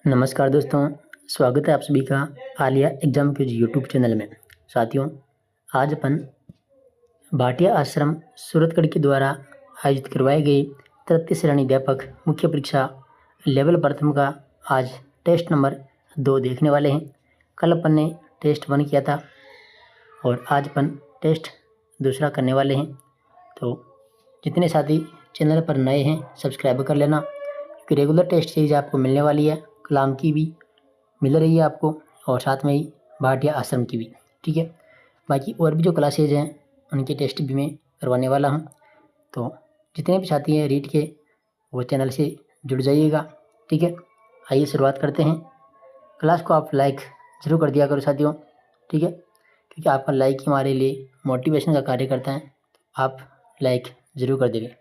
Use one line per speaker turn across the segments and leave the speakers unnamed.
नमस्कार दोस्तों, स्वागत है आप सभी का Alia exam quiz YouTube channel में। साथियों, आज अपन भाटिया आश्रम सूरतगढ़ के द्वारा आयोजित करवाई गई तृतीय श्रेणी अध्यापक मुख्य परीक्षा लेवल प्रथम का आज टेस्ट नंबर 2 देखने वाले हैं। कल अपन ने टेस्ट 1 किया था और आज अपन टेस्ट दूसरा करने वाले हैं। तो जितने साथी चैनल पर नए हैं सब्सक्राइब कर लेना, क्योंकि रेगुलर टेस्ट सीरीज आपको मिलने वाली है। कलाम की भी मिल रही है आपको और साथ में ही भाटिया आश्रम की भी, ठीक है। बाकी और भी जो क्लासेज हैं उनके टेस्ट भी मैं करवाने वाला हूं। तो जितने भी साथी हैं रीड के वो चैनल से जुड़ जाइएगा, ठीक है। आइए शुरुआत करते हैं। क्लास को आप लाइक ज़रूर कर दिया करो साथियों, ठीक है, क्योंकि आपका लाइक ही हमारे लिए मोटिवेशन का कार्य करता है। आप लाइक ज़रूर कर देंगे।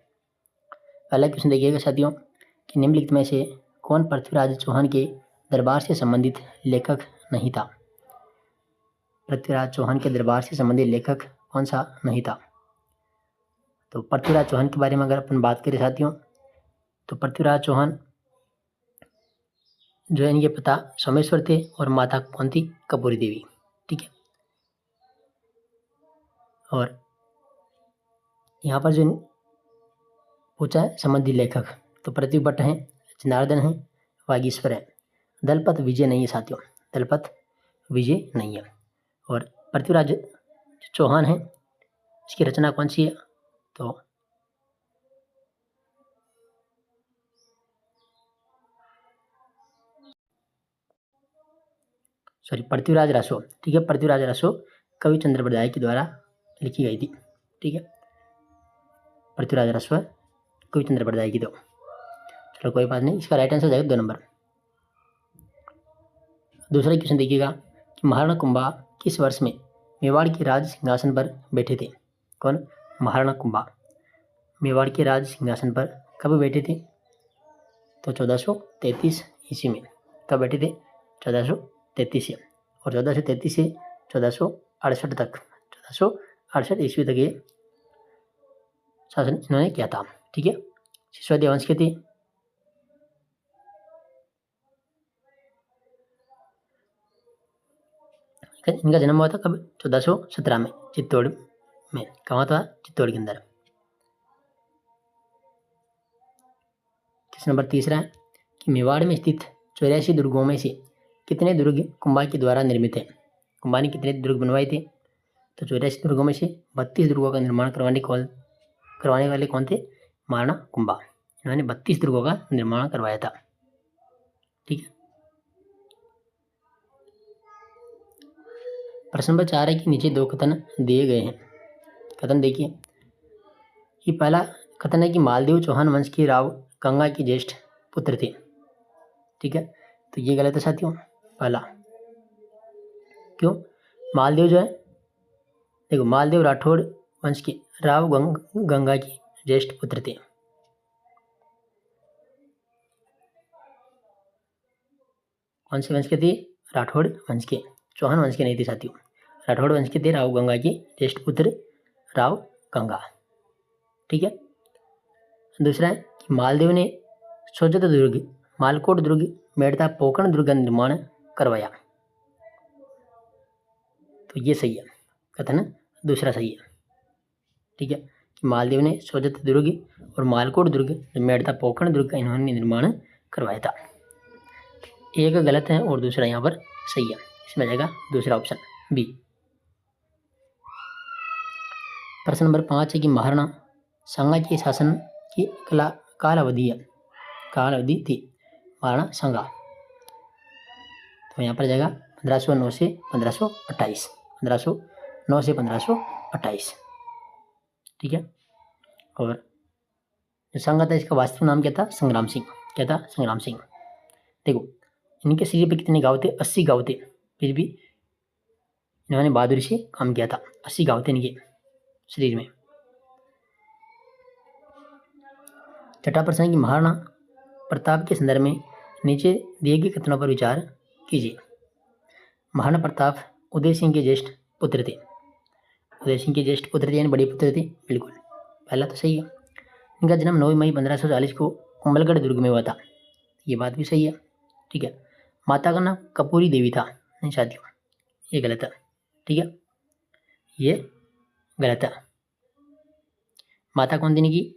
पहला क्वेश्चन देखिएगा साथियों कि निम्नलिखित में से कौन पृथ्वीराज चौहान के दरबार से संबंधित लेखक नहीं था। पृथ्वीराज चौहान के दरबार से संबंधित लेखक कौन सा नहीं था। तो पृथ्वीराज चौहान के बारे में अगर अपन बात करें साथियों, तो पृथ्वीराज चौहान जो है इनके पिता सोमेश्वर थे और माता कौन थी, कपूरी देवी, ठीक है। और यहाँ पर जो पूछा है संबंधित लेखक, तो पृथ्वी भट्ट हैं, जनार्दन हैं, वागीश्वर है। दलपत विजय नहीं है साथियों, दलपत विजय नहीं है। और पृथ्वीराज चौहान है, इसकी रचना कौन सी है, तो पृथ्वीराज रासो, ठीक है। पृथ्वीराज रासो कवि चंद्र बरदाई के द्वारा लिखी गई थी, ठीक है। पृथ्वीराज रासो कवि चंद्र बरदाई की। दो चलो कोई बात नहीं, इसका राइट आंसर जाएगा 2 नंबर। दूसरा क्वेश्चन देखिएगा कि महाराणा कुंभा किस वर्ष में मेवाड़ के राज सिंहासन पर बैठे थे। कौन? महाराणा कुंभा मेवाड़ के राज सिंहासन पर कब बैठे थे, तो 1433 ईस्वी में। कब बैठे थे? 1433 से। और 1433 से 1468 तक, 1468 ईस्वी तक ये शासन इन्होंने किया था, ठीक है। सिसोदिया वंश के थे। इनका जन्म हुआ था कब? 1417 में, चित्तौड़ में। कहाँ था? चित्तौड़ के अंदर। क्वेश्चन नंबर तीसरा है कि मेवाड़ में स्थित 84 दुर्गों में से कितने दुर्ग कुंभा के द्वारा निर्मित हैं। कुंभा ने कितने दुर्ग बनवाए थे, तो 84 दुर्गों में से 32 दुर्गों का निर्माण करवाने वाले कौन थे? महाराणा कुंभा। इन्होंने 32 दुर्गों का निर्माण करवाया था, ठीक है। प्रश्न नंबर 4 है कि नीचे 2 कथन दिए गए हैं। कथन देखिए कि पहला कथन है कि मालदेव चौहान वंश के राव गंगा के ज्येष्ठ पुत्र थे, ठीक है। तो ये गलत है साथियों, पहला। क्यों? मालदेव जो है, देखो, मालदेव राठौड़ वंश के राव गंगा के ज्येष्ठ पुत्र थे। कौन से वंश के थे? राठौड़ वंश के, चौहान वंश के नहीं थे साथियों। राठौड़ वंश के थे राव गंगा के ज्येष्ठ पुत्र राव गंगा, ठीक है। दूसरा है कि मालदेव ने सोजत दुर्ग, मालकोट दुर्ग, मेड़ता पोकरण दुर्ग का निर्माण करवाया। तो ये सही है, कथन दूसरा सही है, ठीक है, कि मालदेव ने सोजत दुर्ग और मालकोट दुर्ग, मेड़ता पोकरण दुर्ग का इन्होंने निर्माण करवाया था। एक गलत है और दूसरा यहाँ पर सही है, इसमें जाएगा दूसरा ऑप्शन बी। प्रश्न नंबर 5 है कि महाराणा सांगा के शासन की काल अवधि थी महाराणा सांगा। तो यहाँ पर जाएगा 1509 से 1528, 1509 से 1528, ठीक है। और जो सांगा था इसका वास्तविक नाम क्या था? संग्राम सिंह। क्या था? संग्राम सिंह। देखो, इनके शरीर पे कितने गाँव थे? 80 गाँव थे, फिर भी इन्होंने बहादुरी से काम किया था। 80 गाँव थे इनके शरीर में। छठा प्रश्न है कि महाराणा प्रताप के संदर्भ में नीचे दिए गए कथनों पर विचार कीजिए। महाराणा प्रताप उदय सिंह के ज्येष्ठ पुत्र थे। उदय सिंह के ज्येष्ठ पुत्र थे यानी बड़े पुत्र थे, बिल्कुल, पहला तो सही है। इनका जन्म 9 मई 1540 को कुंभलगढ़ दुर्ग में हुआ था, ये बात भी सही है, ठीक है। माता का नाम कपूरी देवी था, नहीं साथियों, ये गलत है। ठीक है, ये गलत है। माता कौन थी इनकी?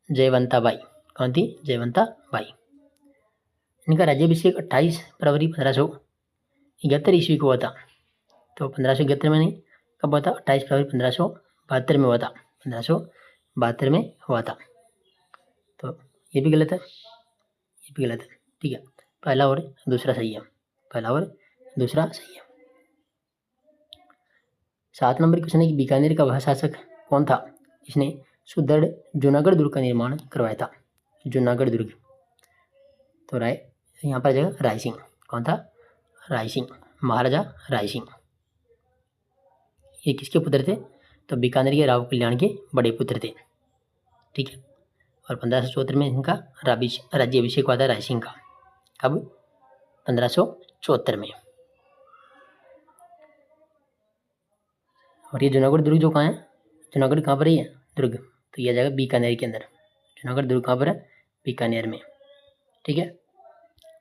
जयवंता बाई। कौन थी? जयवंता बाई। इनका राज्याभिषेक 28 फरवरी 1571 ईस्वी को हुआ था। तो 1571 में नहीं, कब हुआ था? 28 फरवरी 1572 में हुआ था। 1572 में हुआ था। तो ये भी गलत है, ये भी गलत है। ठीक है, पहला और दूसरा सही है, पहला और दूसरा सही है। 7 नंबर क्वेश्चन है कि बीकानेर का वह शासक कौन था जिसने सुदृढ़ जूनागढ़ दुर्ग का निर्माण करवाया था? जूनागढ़ दुर्ग, तो यहाँ पर जगह राय सिंह। कौन था? राय सिंह, महाराजा राय सिंह। ये किसके पुत्र थे? तो बीकानेर के राव कल्याण के बड़े पुत्र थे। ठीक है, और 1574 में इनका राज्याभिषेक हुआ था राय सिंह का। कब? 1574 में। और ये जूनागढ़ दुर्ग जो कहाँ है? जूनागढ़ कहाँ पर ही है दुर्ग? तो यह जाएगा बीकानेर के अंदर। जूनागढ़ दुर्ग कहाँ पर है? बीकानेर में। ठीक है,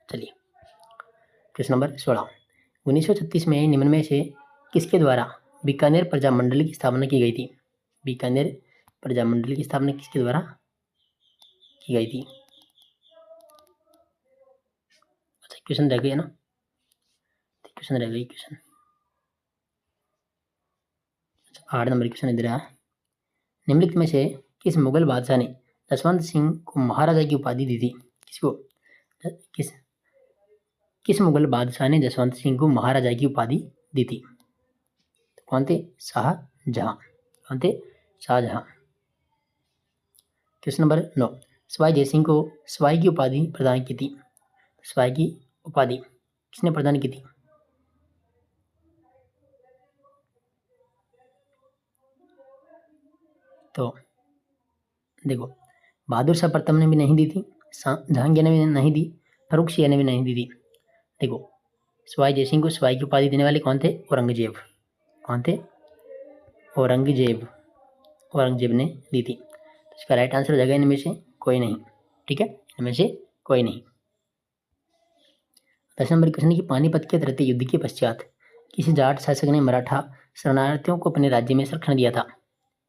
चलिए क्वेश्चन नंबर 16। 1936 में निम्न में से किसके द्वारा बीकानेर प्रजामंडल की स्थापना की गई थी? बीकानेर प्रजामंडल की स्थापना किसके द्वारा की गई थी? अच्छा, क्वेश्चन रह गया ना, क्वेश्चन रह गई क्वेश्चन। 8 नंबर क्वेश्चन इधर है। निम्नलिखित में से किस मुगल बादशाह ने जसवंत सिंह को महाराजा की उपाधि दी थी? किसको? किस मुगल बादशाह ने जसवंत सिंह को महाराजा की उपाधि दी थी? कौन थे? शाहजहां। कौन थे? शाहजहां। Question number 9। सवाई जयसिंह को सवाई की उपाधि प्रदान की थी? सवाई की उपाधि किसने प्रदान की थी? तो देखो, बहादुर शाह प्रथम ने भी नहीं दी थी, जहांगीर ने भी नहीं दी, फर्रुख सिंह ने भी नहीं दी थी। देखो, सवाई जयसिंह को सवाई की उपाधि देने वाले कौन थे? औरंगजेब। कौन थे? औरंगजेब। औरंगजेब ने दी थी। तो इसका राइट आंसर हो जाएगा इनमें से कोई नहीं। ठीक है, इनमें से कोई नहीं। 10 नंबर क्वेश्चन है कि पानीपत के तृतीय युद्ध के पश्चात किसी जाट शासक ने मराठा शरणार्थियों को अपने राज्य में संरक्षण दिया था?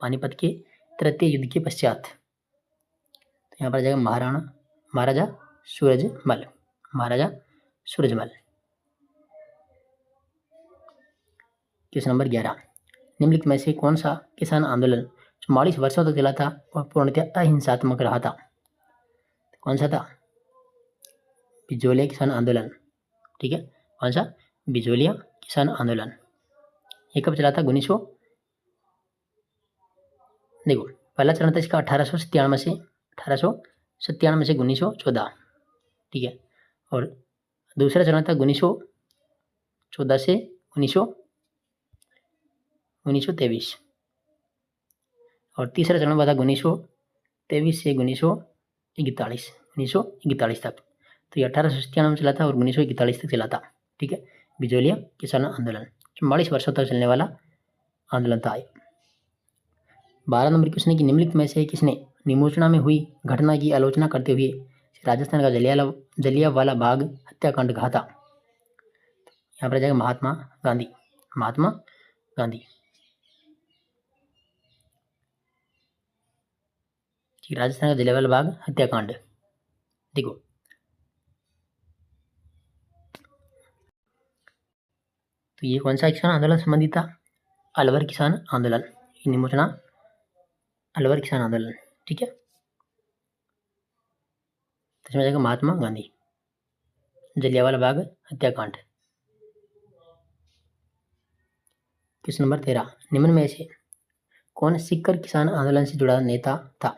पानीपत के तृतीय युद्ध के पश्चात, तो यहाँ पर जाएगा महाराजा सूरजमल। महाराजा सूरजमल। Question number 11। निम्नलिखित में से कौन सा किसान आंदोलन 44 वर्षों तक चला था और पूर्णतः अहिंसात्मक रहा था? कौन सा था? बिजोलिया किसान आंदोलन। ठीक है, कौन सा? बिजोलिया किसान आंदोलन। ये कब चला था? 1900। देखो, पहला चरण था इसका 1897 से 1914। ठीक है, और दूसरा चरण था 1914 से 1923, और तीसरा चरण हुआ था 1923 से 1941 तक। तो ये 1897 में चला था और 1941 तक चला था। ठीक है, बिजोलिया किसान आंदोलन 44 वर्षों तक चलने वाला आंदोलन था। 12 नंबर क्वेश्चन है कि निम्नलिखित में से किसने निमोचना में हुई घटना की आलोचना करते हुए राजस्थान का जलियांवाला बाग हत्याकांड कहा था? यहाँ पर जाएगा महात्मा गांधी। महात्मा गांधी। राजस्थान का जलियांवाला बाग हत्याकांड। देखो, तो ये कौन सा किसान आंदोलन संबंधित था? अलवर किसान आंदोलन। निमोचना अलवर किसान आंदोलन। ठीक है, तो इसमें जाएगा महात्मा गांधी, जलियांवाला बाग हत्याकांड। Question number 13। निम्न में से कौन सिक्कर किसान आंदोलन से जुड़ा नेता था?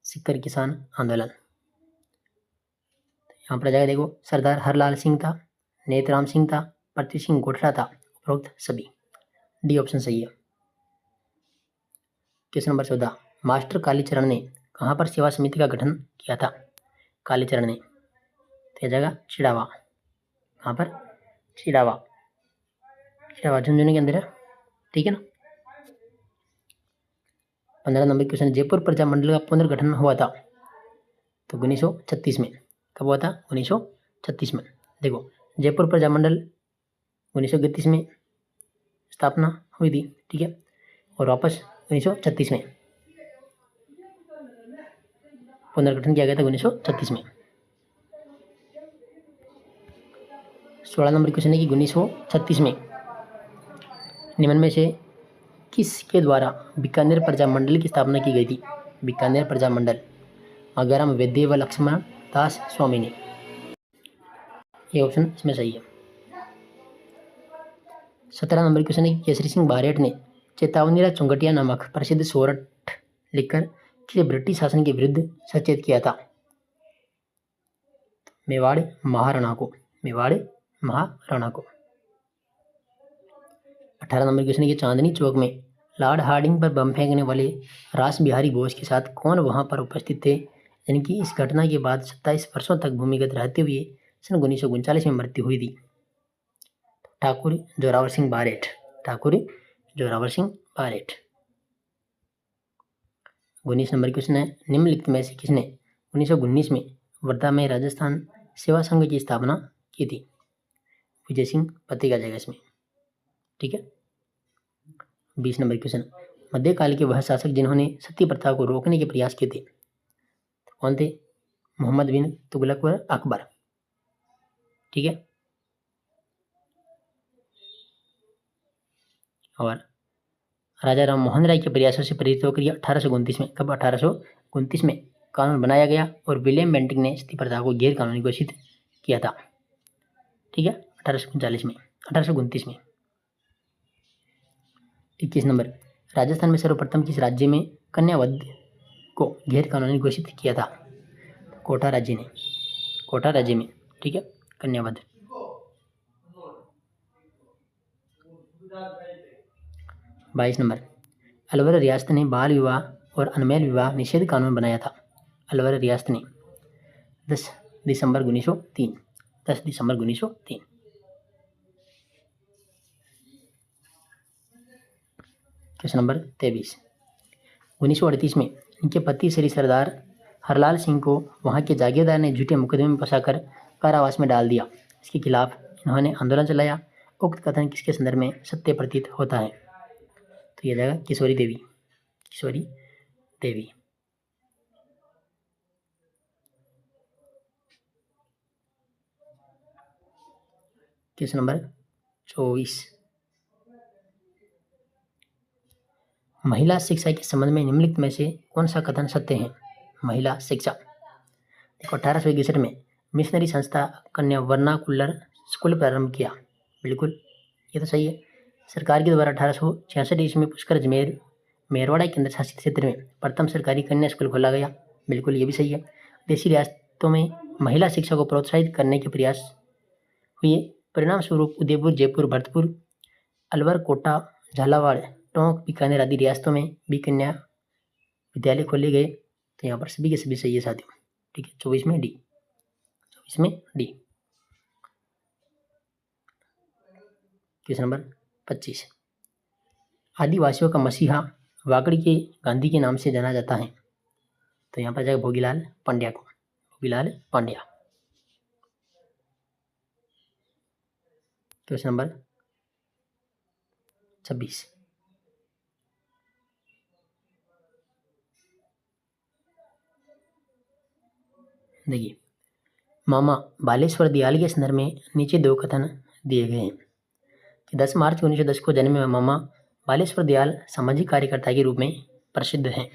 सिक्कर किसान आंदोलन, यहाँ पर जाएगा देखो, सरदार हरलाल सिंह था, नेतराम सिंह था, पृथ्वी सिंह गोठला था, उपरोक्त सभी। डी ऑप्शन सही है। Question number 14। मास्टर कालीचरण ने कहाँ पर सेवा समिति का गठन किया था? कालीचरण ने, तो जाएगा चिड़ावा। कहाँ पर? चिड़ावा झुंझुनू के अंदर है। ठीक है ना। 15 नंबर क्वेश्चन, जयपुर प्रजामंडल का पुनर्गठन हुआ था तो 1936 में। कब हुआ था? 1936 में। देखो, जयपुर प्रजामंडल 1931 में स्थापना हुई थी, ठीक है, और वापस 1936 में पुनर्गठन किया गया था 1936 में। 16 नंबर क्वेश्चन है कि 1936 में निम्न में से किसके द्वारा बीकानेर प्रजामंडल की स्थापना की गई थी? बीकानेर प्रजामंडल अगरम वैद्य व लक्ष्मण दास स्वामी ने। ये ऑप्शन इसमें सही है। 17 नंबर क्वेश्चन है कि केसरी सिंह बारेट ने चेतावनीरा चुंगटिया नामक प्रसिद्ध सोरठ लिखकर किसे ब्रिटिश शासन के विरुद्ध सचेत किया था? मेवाड़ महाराणा को। मेवाड़ महाराणा को। 18 नंबर क्वेश्चन है कि चांदनी चौक में लॉर्ड हार्डिंग पर बम फेंकने वाले रास बिहारी बोस के साथ कौन वहां पर उपस्थित थे, जिनकी इस घटना के बाद 27 वर्षों तक भूमिगत रहते हुए सन 1939 में मृत्यु हुई थी? ठाकुर जोरावर सिंह बारेट। ठाकुर जोरावर सिंह बारेट। 19 नंबर क्वेश्चन है निम्नलिखित में से किसने 1919 में वर्धा में राजस्थान सेवा संघ की स्थापना की थी? विजय सिंह पति का जाएगा इसमें, ठीक है। 20 नंबर क्वेश्चन मध्यकाल के वह शासक जिन्होंने सती प्रथा को रोकने के प्रयास किए थे कौन थे? मोहम्मद बिन तुगलक व अकबर, ठीक है। और राजा राम मोहन राय के प्रयासों से प्रेरित होकर 1829 में, कब 1829 में कानून बनाया गया और विलियम बेंटिंक ने सती प्रथा को गैर कानूनी घोषित किया था, ठीक है, 1839 में, 1829 में। 21 नंबर राजस्थान में सर्वप्रथम किस राज्य में कन्यावध को गैर कानूनी घोषित किया था? कोटा राज्य ने। कोटा राज्य में, ठीक है, कन्यावध। 22 नंबर अलवर रियासत ने बाल विवाह और अनमेल विवाह निषेध कानून बनाया था? अलवर रियासत ने 10 दिसंबर 1903। 10 दिसंबर 1903। क्वेश्चन नंबर 23 1938 में इनके पति श्री सरदार हरलाल सिंह को वहां के जागीरदार ने झूठे मुकदमे में फंसाकर कारावास में डाल दिया। इसके खिलाफ इन्होंने आंदोलन चलाया। उक्त कथन किसके संदर्भ में सत्य प्रतीत होता है? तो यह जाएगा किशोरी देवी। किशोरी देवी। क्वेश्चन नंबर 24 महिला शिक्षा के संबंध में निम्नलिखित में से कौन सा कथन सत्य है? महिला शिक्षा देखो 1861 में मिशनरी संस्था कन्या वर्नाकुलर स्कूल प्रारंभ किया, बिल्कुल ये तो सही है। सरकार के द्वारा 1866 ईस्वी में पुष्कर अजमेर मेरवाड़ा केंद्र शासित क्षेत्र में प्रथम सरकारी कन्या स्कूल खोला गया, बिल्कुल ये भी सही है। देशी रियासतों में महिला शिक्षा को प्रोत्साहित करने के प्रयास हुए, परिणाम स्वरूप उदयपुर, जयपुर, भरतपुर, अलवर, कोटा, झालावाड़, टोंक, बीकानेर आदि रियासतों में भी कन्या विद्यालय खोले गए। तो यहाँ पर सभी के सभी सही है साथियों, ठीक है। 24 में डी। 24 में डी। क्वेश्चन नंबर 25 आदिवासियों का मसीहा वाकड़ी के गांधी के नाम से जाना जाता है? तो यहाँ पर जाएगा भोगीलाल पांड्या को। भोगीलाल पांड्या। क्वेश्चन नंबर 26 देखिए मामा बालेश्वर दयाल के संदर्भ में नीचे दो कथन दिए गए हैं कि 10 मार्च 1910 को जन्मे हुए मामा बालेश्वर दयाल सामाजिक कार्यकर्ता के रूप में प्रसिद्ध हैं।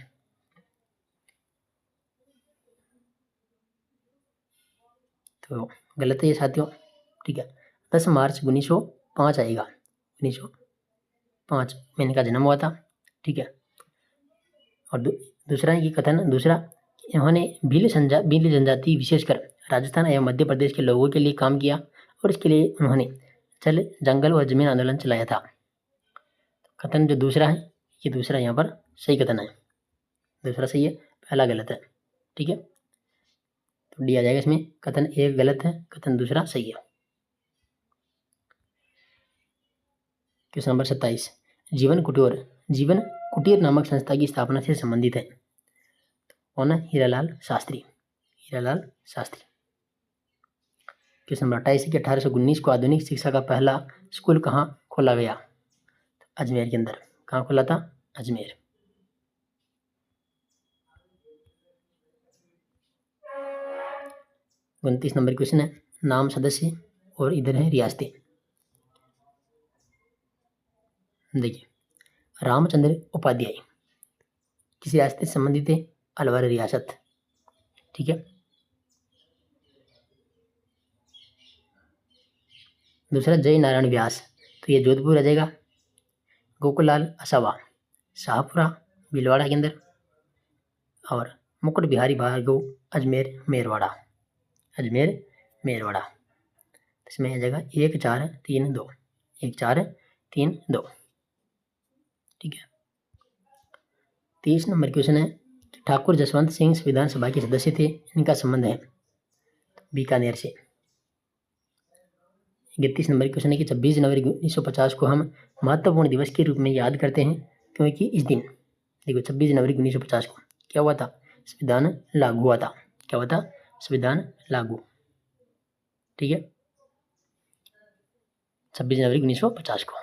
तो गलत है ये साथियों, ठीक है। 10 मार्च 1905 आएगा, 1905 में इनका जन्म हुआ था, ठीक है। और दूसरा ये कथन, दूसरा इन्होंने भील जनजाति विशेषकर राजस्थान एवं मध्य प्रदेश के लोगों के लिए काम किया और इसके लिए उन्होंने जल, जंगल और जमीन आंदोलन चलाया था। कथन जो दूसरा है, ये दूसरा यहाँ पर सही कथन है, दूसरा सही है, पहला गलत है, ठीक है। तो डी आ जाएगा इसमें। कथन एक गलत है, कथन दूसरा सही है। क्वेश्चन नंबर 27 जीवन कुटीर नामक संस्था की स्थापना से संबंधित है कौन है? हीरालाल शास्त्री। हीरालाल शास्त्री। क्वेश्चन नंबर 28 कि 1819 को आधुनिक शिक्षा का पहला स्कूल कहाँ खोला गया? अजमेर के अंदर। कहाँ खोला था? अजमेर। उनतीस नंबर क्वेश्चन है, नाम सदस्य और इधर है रियासतें। देखिए, रामचंद्र उपाध्याय किस रियासत से संबंधित है? अलवर रियासत। ठीक है। दूसरा जय नारायण व्यास, तो ये जोधपुर आ जाएगा। गोकुललाल असावा शाहपुरा भीलवाड़ा के अंदर। और मुकुट बिहारी भार्गव अजमेर मेरवाड़ा। अजमेर मेरवाड़ा। इसमें आ जाएगा 1 4 3 2। 1 4 3 2। ठीक है। 30 नंबर क्वेश्चन है, ठाकुर जसवंत सिंह संविधान सभा के सदस्य थे, इनका संबंध है बीकानेर से। 31 नंबर क्वेश्चन है कि 26 जनवरी 1950 को हम महत्वपूर्ण दिवस के रूप में याद करते हैं क्योंकि इस दिन, देखो 26 जनवरी 1950 को क्या हुआ था? संविधान लागू हुआ था। क्या हुआ था? संविधान लागू। ठीक है, 26 जनवरी 1950 को।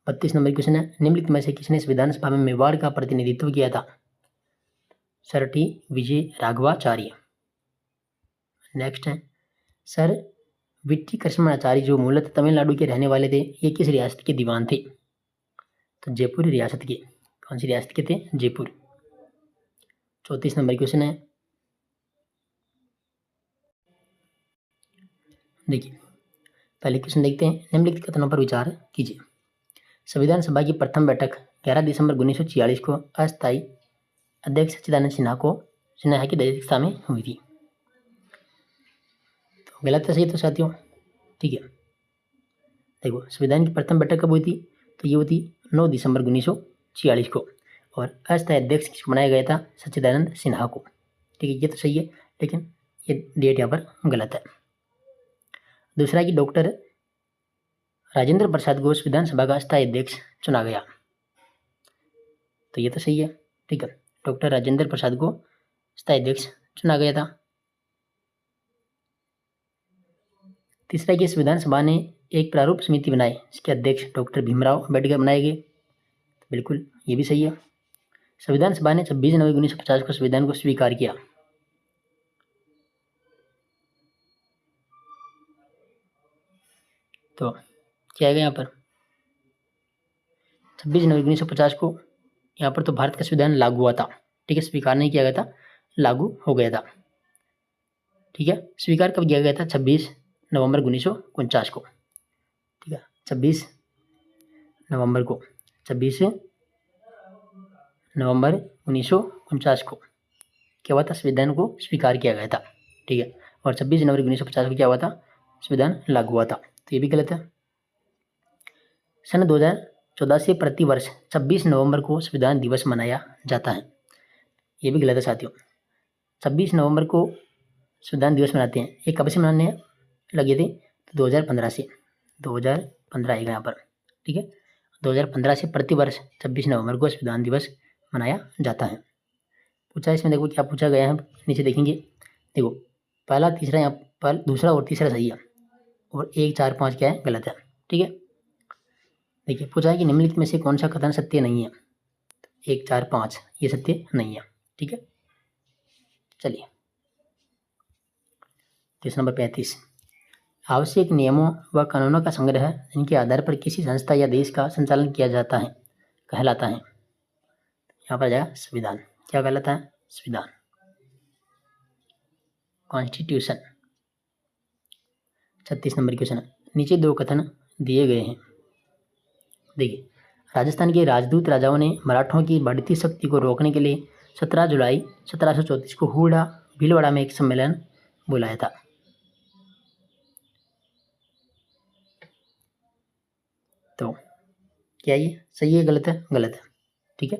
32 नंबर क्वेश्चन है, निम्नलिखित में से किसने संविधान सभा में मेवाड़ का प्रतिनिधित्व किया था? सरटी विजय राघवाचार्य। नेक्स्ट है, सर विट्टी कृष्णमाचार्य जो मूलतः तमिलनाडु के रहने वाले थे, ये किस रियासत के दीवान थे? तो जयपुर रियासत के। कौन सी रियासत के थे? जयपुर। 34 नंबर क्वेश्चन है, देखिए पहले क्वेश्चन देखते हैं, निम्नलिखित कथनों पर विचार कीजिए। संविधान सभा की प्रथम बैठक 11 दिसंबर 1946 को अस्थायी अध्यक्ष सच्चिदानंद सिन्हा की अध्यक्षता में हुई थी। तो गलत है, सही तो साथियों। ठीक है, देखो संविधान की प्रथम बैठक कब हुई थी? तो ये हुई थी 9 दिसंबर 1946 को, और अस्थायी अध्यक्ष किसको बनाया गया था? सच्चिदानंद सिन्हा को। ठीक है, ये तो सही है, लेकिन ये डेट यहाँ पर गलत है। दूसरा कि डॉक्टर राजेंद्र प्रसाद को विधान सभा का अस्थायी अध्यक्ष चुना गया, तो ये तो सही है। ठीक है, डॉक्टर राजेंद्र प्रसाद को अस्थायी अध्यक्ष चुना गया था। तीसरा कि संविधान सभा ने एक प्रारूप समिति बनाई, इसके अध्यक्ष डॉक्टर भीमराव अम्बेडकर बनाए गए, तो बिल्कुल ये भी सही है। संविधान सभा ने 26 जनवरी 1950 को संविधान को स्वीकार किया, तो क्या आएगा यहाँ पर? 26 जनवरी 1950 को यहाँ पर तो भारत का संविधान लागू हुआ था। ठीक है, स्वीकार नहीं किया गया था, लागू हो गया था। ठीक है, स्वीकार कब किया गया था? 26 नवंबर 1949 को। ठीक है, 26 नवंबर को, 26 नवंबर 1949 को क्या हुआ था? संविधान को स्वीकार किया गया था। ठीक है, और 26 जनवरी 1950 को क्या हुआ था? संविधान लागू हुआ था, तो ये भी गलत है। सन 2014 से प्रतिवर्ष 26 नवंबर को संविधान दिवस मनाया जाता है, ये भी गलत है साथियों। 26 नवंबर को संविधान दिवस मनाते हैं, ये कब से मनाने लगे थे? तो 2015 से, 2015 आएगा यहाँ पर। ठीक है, 2015 से प्रतिवर्ष 26 नवंबर को संविधान दिवस मनाया जाता है। पूछा इसमें, देखो क्या पूछा गया है, नीचे देखेंगे। देखो पहला तीसरा यहाँ पर, दूसरा और तीसरा सही है, और 1 4 5 क्या है? गलत है। ठीक है, देखिए पूछा है कि निम्नलिखित में से कौन सा कथन सत्य नहीं है? 1 4 5 ये सत्य नहीं है। ठीक है, चलिए क्वेश्चन नंबर 35, आवश्यक नियमों व कानूनों का संग्रह जिनके आधार पर किसी संस्था या देश का संचालन किया जाता है कहलाता है। यहाँ पर जाएगा संविधान। क्या कहलाता है? संविधान, कॉन्स्टिट्यूशन। 36 नंबर क्वेश्चन है, नीचे 2 कथन दिए गए हैं। देखिए, राजस्थान के राजदूत राजाओं ने मराठों की बढ़ती शक्ति को रोकने के लिए 17 जुलाई 1734 को हुड़ा भीलवाड़ा में एक सम्मेलन बुलाया था। तो क्या ये सही है? गलत है? गलत है। ठीक है,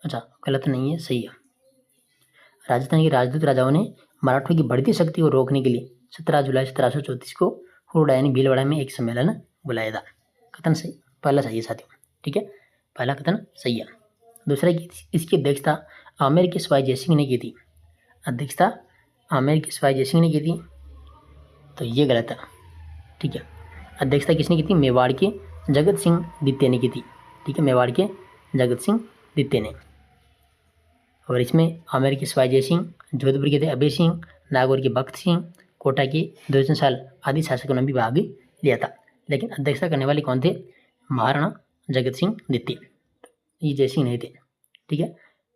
अच्छा गलत नहीं है, सही है। राजस्थान के राजदूत राजाओं ने मराठों की बढ़ती शक्ति को रोकने के लिए 17 जुलाई 1734 को हुड़ा यानी भीलवाड़ा में एक सम्मेलन बुलाया था। कथन सही, पहला सही है साथियों। ठीक है, पहला कथन सही है। दूसरा कि इसकी अध्यक्षता आमेर के सिवाय जयसिंह ने की थी। अध्यक्षता आमेर के सिवाय जयसिंह ने की थी, तो ये गलत है। ठीक है, अध्यक्षता किसने की थी? मेवाड़ के जगत सिंह द्वितीय ने की थी। ठीक है, मेवाड़ के जगत सिंह द्वितीय ने। और इसमें आमेर के सिवाय जयसिंह, जोधपुर के थे अभय सिंह, नागौर के भक्त सिंह, कोटा के दुर्जनशाल आदि शासकों ने भी भाग लिया था। लेकिन अध्यक्षता करने वाले कौन थे? महाराणा जगत सिंह द्वितीय। ये जयसिंह नहीं थे। ठीक है,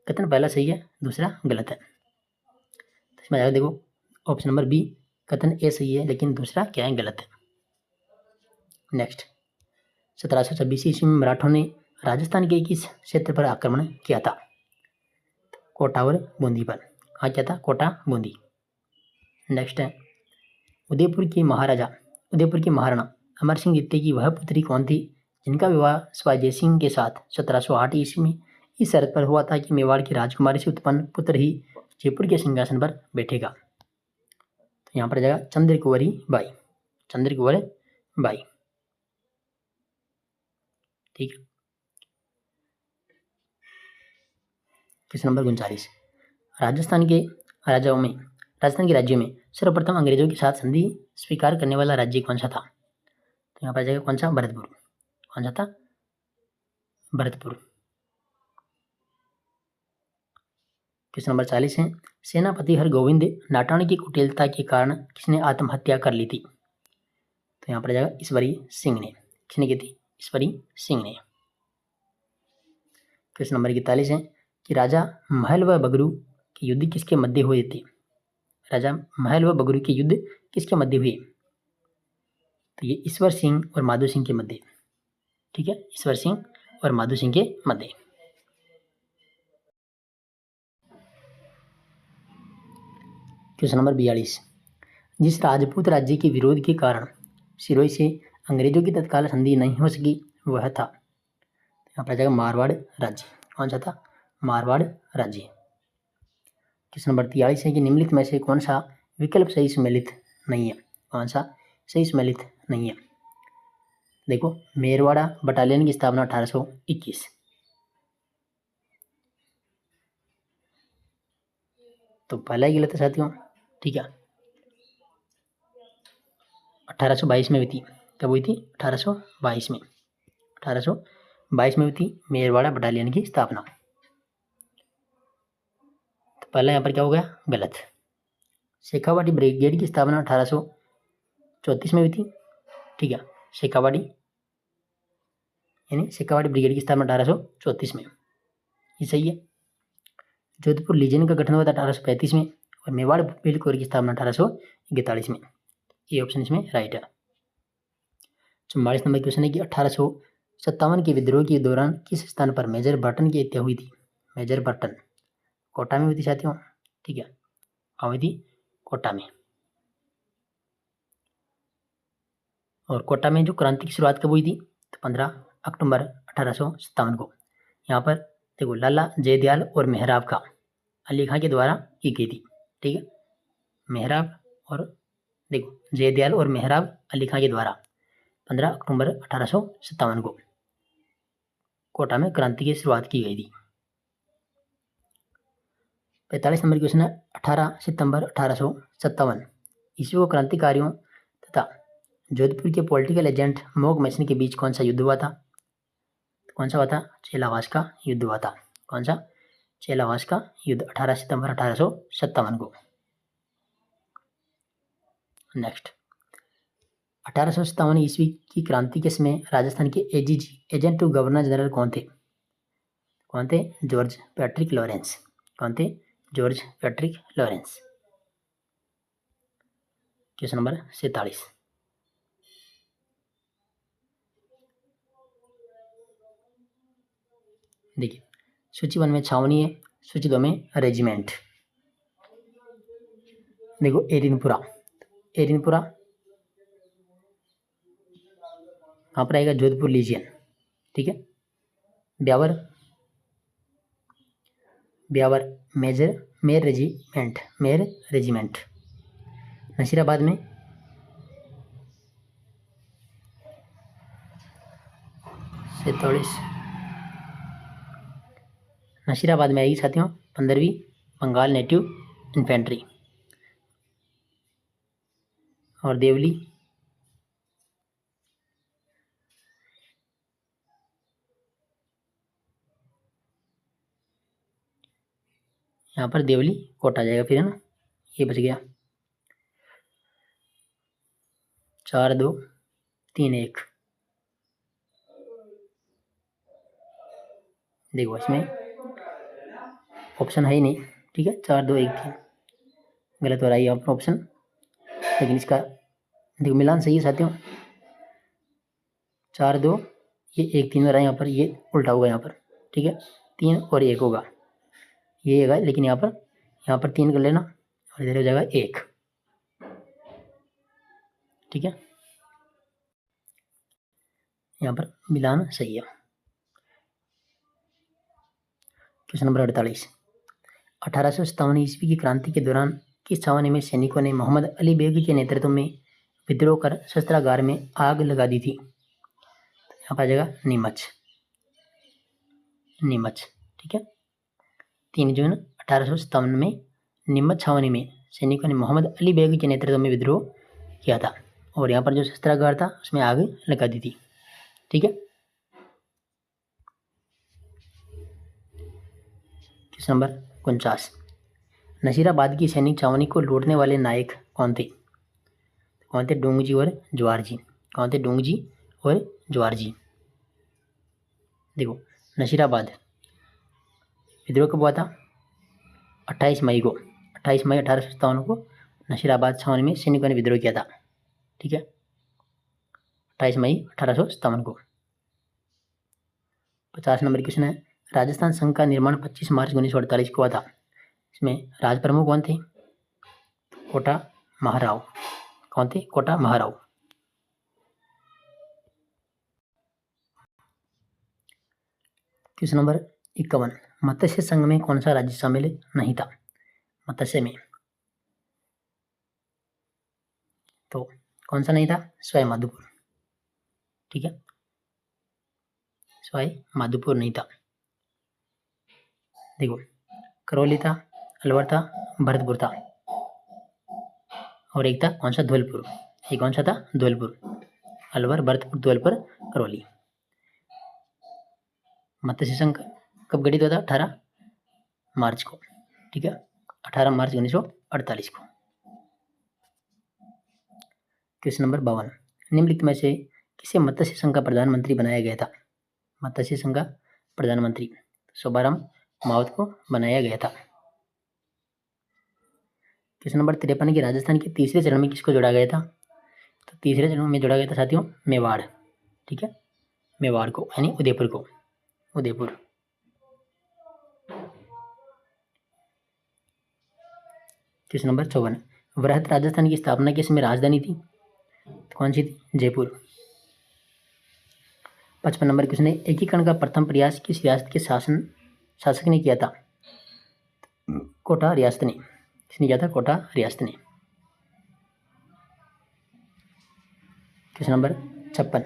कथन पहला सही है, दूसरा गलत है। तो इसमें देखो ऑप्शन नंबर बी, कथन ए सही है लेकिन दूसरा क्या है? गलत है। नेक्स्ट, 1726 ईस्वी में मराठों ने राजस्थान के किस क्षेत्र पर आक्रमण किया था? कोटा और बूंदी पर। हाँ, क्या था? कोटा बूंदी। नेक्स्ट है, उदयपुर की महाराणा अमर सिंह द्वितीय की वह पुत्री कौन थी जिनका विवाह शिवाजी जय सिंह के साथ 1708 ईस्वी में इस शर्त पर हुआ था कि मेवाड़ की राजकुमारी से उत्पन्न पुत्र ही जयपुर के सिंहासन पर बैठेगा? तो यहाँ पर जाएगा चंद्रकुंवरी बाई। ठीक है। क्वेश्चन नंबर 39, राजस्थान के राज्यों में सर्वप्रथम अंग्रेजों के साथ संधि स्वीकार करने वाला राज्य कौन सा था? तो यहाँ पर जाएगा कौन सा? भरतपुर। कौन सा था? भरतपुर। क्वेश्चन नंबर 40 है, सेनापति हरगोविंद नाटाण की कुटिलता के कारण किसने आत्महत्या कर ली थी? तो यहाँ पर जाएगा ईश्वरी सिंह ने। किसने की थी? ईश्वरी सिंह ने। क्वेश्चन नंबर 41 है कि राजा महल व बगरू के युद्ध किसके मध्य हुए थे? राजा महल व बगरू के युद्ध किसके मध्य हुए? तो ये ईश्वर सिंह और माधो सिंह के मध्य। ठीक है, ईश्वर सिंह और माधो सिंह के मध्य। क्वेश्चन नंबर 42, जिस राजपूत राज्य के विरोध के कारण सिरोही से अंग्रेजों की तत्काल संधि नहीं हो सकी वह था? यहाँ पर जाएगा मारवाड़ राज्य। कौन सा था? मारवाड़ राज्य। क्वेश्चन नंबर 43 है कि निम्नलिखित में से कौन सा विकल्प सही सम्मिलित नहीं है? कौन सा सही सम्मिलित नहीं है? देखो, मेरवाड़ा बटालियन की स्थापना 1821। तो पहला ही गलत है साथियों। ठीक है, 1822 में हुई थी। कब हुई थी? 1822 में। 1822 में हुई थी मेरवाड़ा बटालियन की स्थापना। तो पहला यहाँ पर क्या हो गया? गलत। शेखावाटी ब्रिगेड की स्थापना 1834 में हुई थी। ठीक है, शेखावाटी ब्रिगेड की स्थापना 1834 में, ये सही है। जोधपुर लीजन का गठन हुआ था 1835 में और मेवाड़ बिल कोर की स्थापना 1841 में। ये ऑप्शन इसमें राइट है। 44 नंबर क्वेश्चन है कि 1857 के विद्रोह के दौरान किस स्थान पर मेजर बर्टन की हत्या हुई थी? मेजर बर्टन कोटा में हुई थी साथियों। ठीक है, हुई थी कोटा में। और कोटा में जो क्रांति की शुरुआत कब हुई थी? तो 15 अक्टूबर 1857 को। यहाँ पर देखो लाला जयदयाल और मेहराब का अली खां के द्वारा की गई थी। ठीक है, मेहराब और देखो जयदयाल और मेहराब अली खां के द्वारा 15 अक्टूबर 1857 को कोटा में क्रांति की शुरुआत की गई थी। 45 नंबर क्वेश्चन है, 18 सितंबर 1857 ईस्वी को क्रांतिकारियों तथा जोधपुर के पॉलिटिकल एजेंट मोक मैसन के बीच कौन सा युद्ध हुआ था? कौन सा हुआ था? चेलावास का युद्ध हुआ था। कौन सा? चेलावास का युद्ध 18 सितंबर 1857 को। नेक्स्ट, 1857 ईस्वी की क्रांति के समय राजस्थान के एजेंट टू गवर्नर जनरल कौन थे? कौन थे? George Patrick Lawrence. कौन थे? George Patrick Lawrence. Question number 47, देखिए सूची 1 में छावनी है, सूची 2 में रेजिमेंट। देखो एरिनपुरा यहाँ पर आएगा जोधपुर लीजियन। ठीक है, ब्यावर मेर रेजिमेंट। नसीराबाद में नशीराबाद में आएगी साथियों 15वीं बंगाल नेटिव इन्फेंट्री। और देवली यहाँ पर देवली कोटा आ जाएगा फिर, है ना, ये बच गया। 4 2 3 1। देखो इसमें ऑप्शन है ही नहीं, ठीक है, 4 2 1 3 गलत हो रहा है यहाँ पर ऑप्शन, लेकिन इसका देखो मिलान सही है साथियों। 4 2 ये 1 3 हो रहा है यहाँ पर, ये उल्टा होगा यहाँ पर, ठीक है, 3 और 1 होगा, ये होगा, लेकिन यहाँ पर 3 कर लेना और इधर हो जाएगा 1, ठीक है, यहाँ पर मिलान सही है। Question number 48। 1857 ईस्वी की क्रांति के दौरान किस छावनी में सैनिकों ने मोहम्मद अली बेग के नेतृत्व में विद्रोह कर शस्त्रागार में आग लगा दी थी? यहाँ पर आ जाएगा नीमच, ठीक है। 3 जून 1857 में नीमच छावनी में सैनिकों ने मोहम्मद अली बेग के नेतृत्व में विद्रोह किया था और यहाँ पर जो शस्त्रागार था उसमें आग लगा दी थी, ठीक है। Question number 49। नशीराबाद की सैनिक छावनी को लूटने वाले नायक कौन थे? डोंगजी और जवारजी। देखो नशीराबाद विद्रोह कब हुआ था? 28 मई 1857 को नशीराबाद छावनी में सैनिकों ने विद्रोह किया था, ठीक है, 28 मई 1857 को। 50 नंबर क्वेश्चन है, राजस्थान संघ का निर्माण 25 मार्च 1948 को हुआ था। इसमें राज प्रमुख कौन थे? कोटा महाराव। कौन थे? कोटा महाराव। Question number 51। मत्स्य संघ में कौन सा राज्य शामिल नहीं था? मत्स्य में तो कौन सा नहीं था? सवाई माधोपुर, ठीक है, सवाई माधोपुर नहीं था। देखो करौली था, अलवर था, भरतपुर था और एक था कौन सा? धौलपुर। ये कौन सा था? धौलपुर। अलवर, भरतपुर, धौलपुर, करौली। मत्स्य संघ कब गठित हुआ था? 18 मार्च को, ठीक है, 18 मार्च 1948 को। Question number 52। निम्नलिखित में से किसे मत्स्य संघ का प्रधानमंत्री बनाया गया था? मत्स्य संघ का प्रधानमंत्री शोभाराम मावत को बनाया गया था। क्वेश्चन नंबर 53 की राजस्थान के तीसरे चरण में किसको जोड़ा गया था? तो तीसरे चरण में जोड़ा गया था साथियों मेवाड़, ठीक है, मेवाड़ को, यानी उदयपुर को, उदयपुर। Question number 54। वृहत राजस्थान की स्थापना किस में राजधानी थी? तो कौन सी थी? जयपुर। 55 नंबर क्वेश्चन है, एकीकरण का प्रथम प्रयास किस रियासत के शासक ने किया था? कोटा रियासत ने। किसने किया था? कोटा रियासत ने। Question number 56।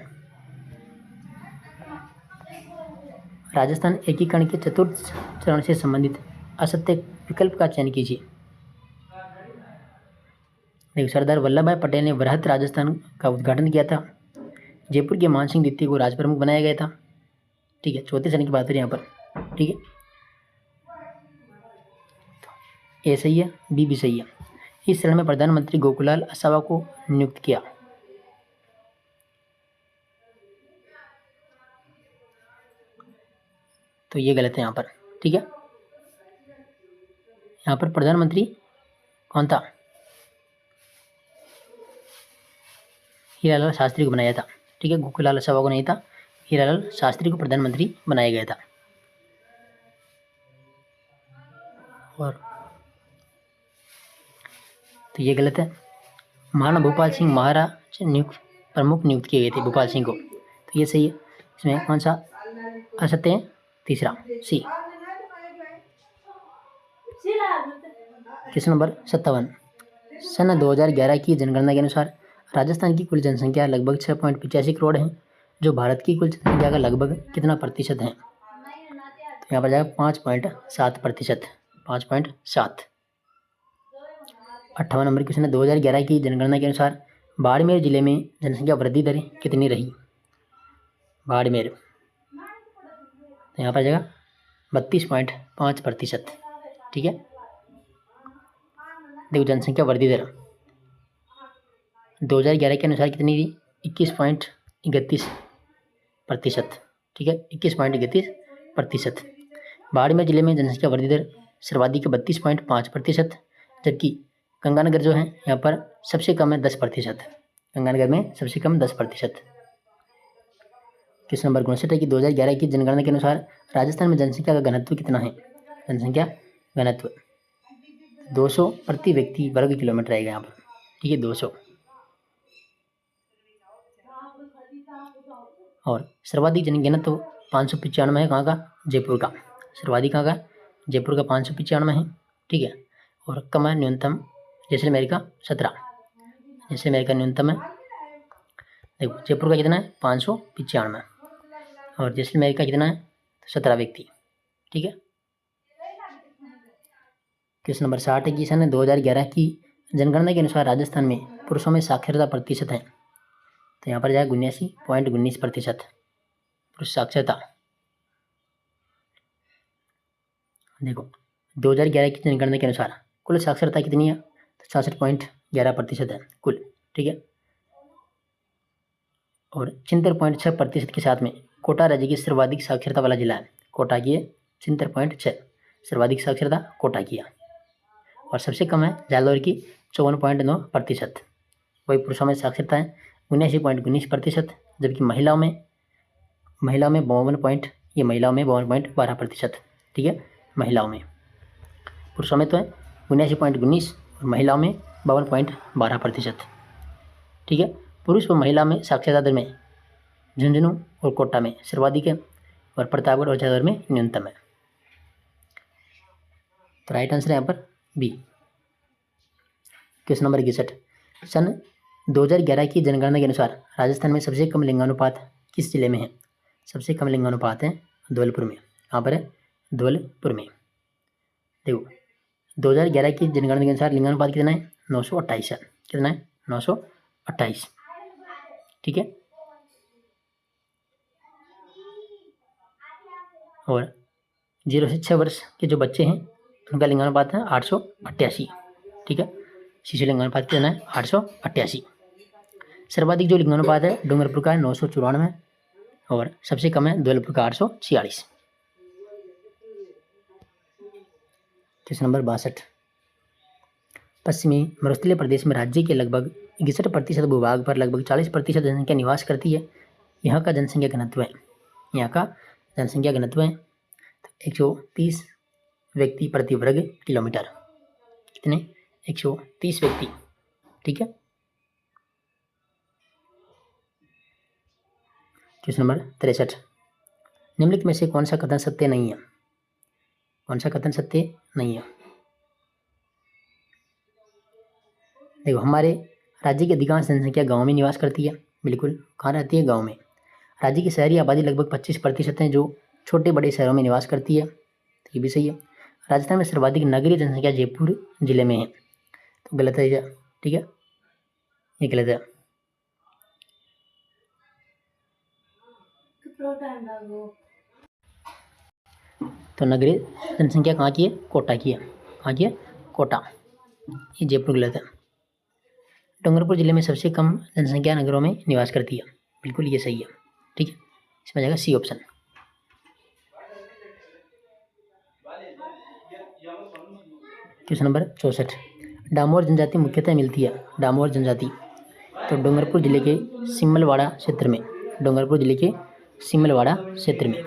राजस्थान एकीकरण के चतुर्थ चरण से संबंधित असत्य विकल्प का चयन कीजिए। देखो सरदार वल्लभ भाई पटेल ने वृहत राजस्थान का उद्घाटन किया था। जयपुर के मानसिंह द्वितीय को राज प्रमुख बनाया गया था, ठीक है, चौथे चरण की बात है यहाँ पर, ठीक है, ए सही है, बी भी सही है। इस चरण में प्रधानमंत्री गोकुलाल असावा को नियुक्त किया। तो ये गलत है यहाँ पर, ठीक है, यहाँ पर प्रधानमंत्री कौन था? हीरालाल शास्त्री को बनाया था, ठीक है, गोकुलाल असावा को नहीं था, हीरालाल शास्त्री को प्रधानमंत्री बनाया गया था। और तो ये गलत है। महाराणा भूपाल सिंह महाराज प्रमुख नियुक्त किए गए थे भूपाल सिंह को, तो ये सही है। इसमें कौन सा असत्य है? तीसरा, सी। Question number 57। सन 2011 की जनगणना के अनुसार राजस्थान की कुल जनसंख्या लगभग 6.85 करोड़ है, जो भारत की कुल जनसंख्या का लगभग कितना प्रतिशत है? तो यहाँ पर जाएगा 5.7%, 5.7। 58 नंबर क्वेश्चन है, 2011 की जनगणना के अनुसार बाड़मेर जिले में जनसंख्या वृद्धि दर कितनी रही? बाड़मेर, तो यहाँ पर जाएगा 32.5%। ठीक है, देखो जनसंख्या वृद्धि दर 2011 के अनुसार कितनी थी? 21.31%। ठीक है, 21.31%। बाड़मेर जिले में जनसंख्या वृद्धि दर सर्वाधिक 32.5%, जबकि गंगानगर जो है यहाँ पर सबसे कम है 10%। गंगानगर में सबसे कम 10%। क्वेश्चन नंबर 59 है कि 2011 की जनगणना के अनुसार राजस्थान में जनसंख्या का घनत्व कितना है? जनसंख्या घनत्व 200 प्रति व्यक्ति वर्ग किलोमीटर आएगा यहाँ पर। ठीक है, 200। और सर्वाधिक जनघनत्व 595 है, कहाँ का? जयपुर का। सर्वाधिक कहाँ का? जयपुर का 595 है। ठीक है, और कम है न्यूनतम जैसलमेर का 17। जैसलमेर का न्यूनतम है, देखो जयपुर का कितना है? 595, और जैसलमेर का कितना है? 17 व्यक्ति। ठीक है, क्वेश्चन नंबर 60 है कि सन 2011 की जनगणना के अनुसार राजस्थान में पुरुषों में साक्षरता प्रतिशत है, तो यहाँ पर जाएगा 79.19% पुरुष साक्षरता। देखो 2011 की जनगणना के अनुसार कुल साक्षरता कितनी है? तो 66.11% है कुल। ठीक है, और 76.6% के साथ में कोटा राज्य की सर्वाधिक साक्षरता वाला जिला है। कोटा की 76.6 सर्वाधिक साक्षरता कोटा की है, और सबसे कम है जालौर की 54.9%। वही पुरुषों में साक्षरता है 79.19%, जबकि महिलाओं में 52.12%। ठीक है, महिलाओं में, पुरुषों में तो है 79.19 और महिलाओं में 52.12%। ठीक है, पुरुष व महिला में साक्षरता दर में झुंझुनू और कोटा में सर्वाधिक है, और प्रतापगढ़ और जालौर में न्यूनतम है। तो राइट आंसर है यहाँ पर बी। क्वेश्चन नंबर 61, सन 2011 की जनगणना के अनुसार राजस्थान में सबसे कम लिंगानुपात किस जिले में है? सबसे कम लिंगानुपात है धौलपुर में। कहाँ पर है? धौलपुर में। देखो 2011 की जनगणना के अनुसार लिंगानुपात कितना है? 928 है। कितना है? 928। ठीक है, और 0 से 6 वर्ष के जो बच्चे हैं उनका लिंगानुपात है 888। ठीक है, शिशु लिंगानुपात कितना है? 888। सर्वाधिक जो लिंगानुपात है डूंगरपुर का है 994, और सबसे कम है धौलपुर का 846। क्वेश्चन नंबर 62, पश्चिमी मरुस्थलीय प्रदेश में राज्य के लगभग 61% भूभाग पर लगभग 40% जनसंख्या निवास करती है। यहाँ का जनसंख्या घनत्व है, यहाँ का जनसंख्या घनत्व है 130 व्यक्ति प्रति वर्ग किलोमीटर। कितने? 130 व्यक्ति। ठीक है, क्वेश्चन नंबर 63, निम्नलिखित में से कौन सा कथन सत्य नहीं है? कौन सा कथन सत्य नहीं है? देखो हमारे राज्य की अधिकांश जनसंख्या गाँव में निवास करती है। बिल्कुल, कहाँ रहती है? गाँव में। राज्य की शहरी आबादी लगभग 25% है जो छोटे बड़े शहरों में निवास करती है, तो ये भी सही है। राजस्थान में सर्वाधिक नगरीय जनसंख्या जयपुर जिले में है, तो गलत है ये। ठीक है, ये गलत है। तो नगरीय जनसंख्या कहाँ की है? कोटा की है। कहाँ की है? कोटा। ये जयपुर गलत है। डूंगरपुर जिले में सबसे कम जनसंख्या नगरों में निवास करती है, बिल्कुल ये सही है। ठीक है, इसमें जाएगा C option. Question number 64, Damor जनजाति मुख्यतः मिलती है। डामोर जनजाति तो डूंगरपुर जिले के सिमलवाड़ा क्षेत्र में। डूंगरपुर जिले के सिमलवाड़ा क्षेत्र में।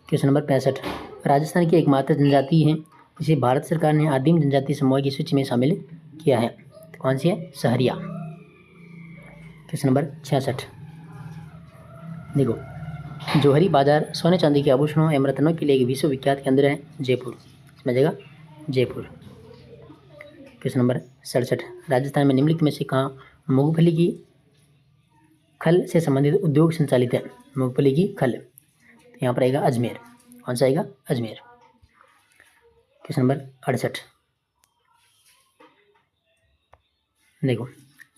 क्वेश्चन नंबर 65, राजस्थान की एकमात्र जनजाति है जिसे भारत सरकार ने आदिम जनजाति समूह की सूची में शामिल किया है, तो कौन सी है? सहरिया। क्वेश्चन नंबर 66, देखो जौहरी बाजार सोने चांदी के आभूषणों एवं रत्नों के लिए एक विश्वविख्यात केंद्र है जयपुर। इसमें जाएगा जयपुर। क्वेश्चन नंबर 67, राजस्थान में निम्नलिखित में से कहाँ मूंगफली की खल से संबंधित उद्योग संचालित है? मूंगफली की खल, तो यहाँ पर आएगा अजमेर। कौन सा आएगा? अजमेर। Question number 68। देखो,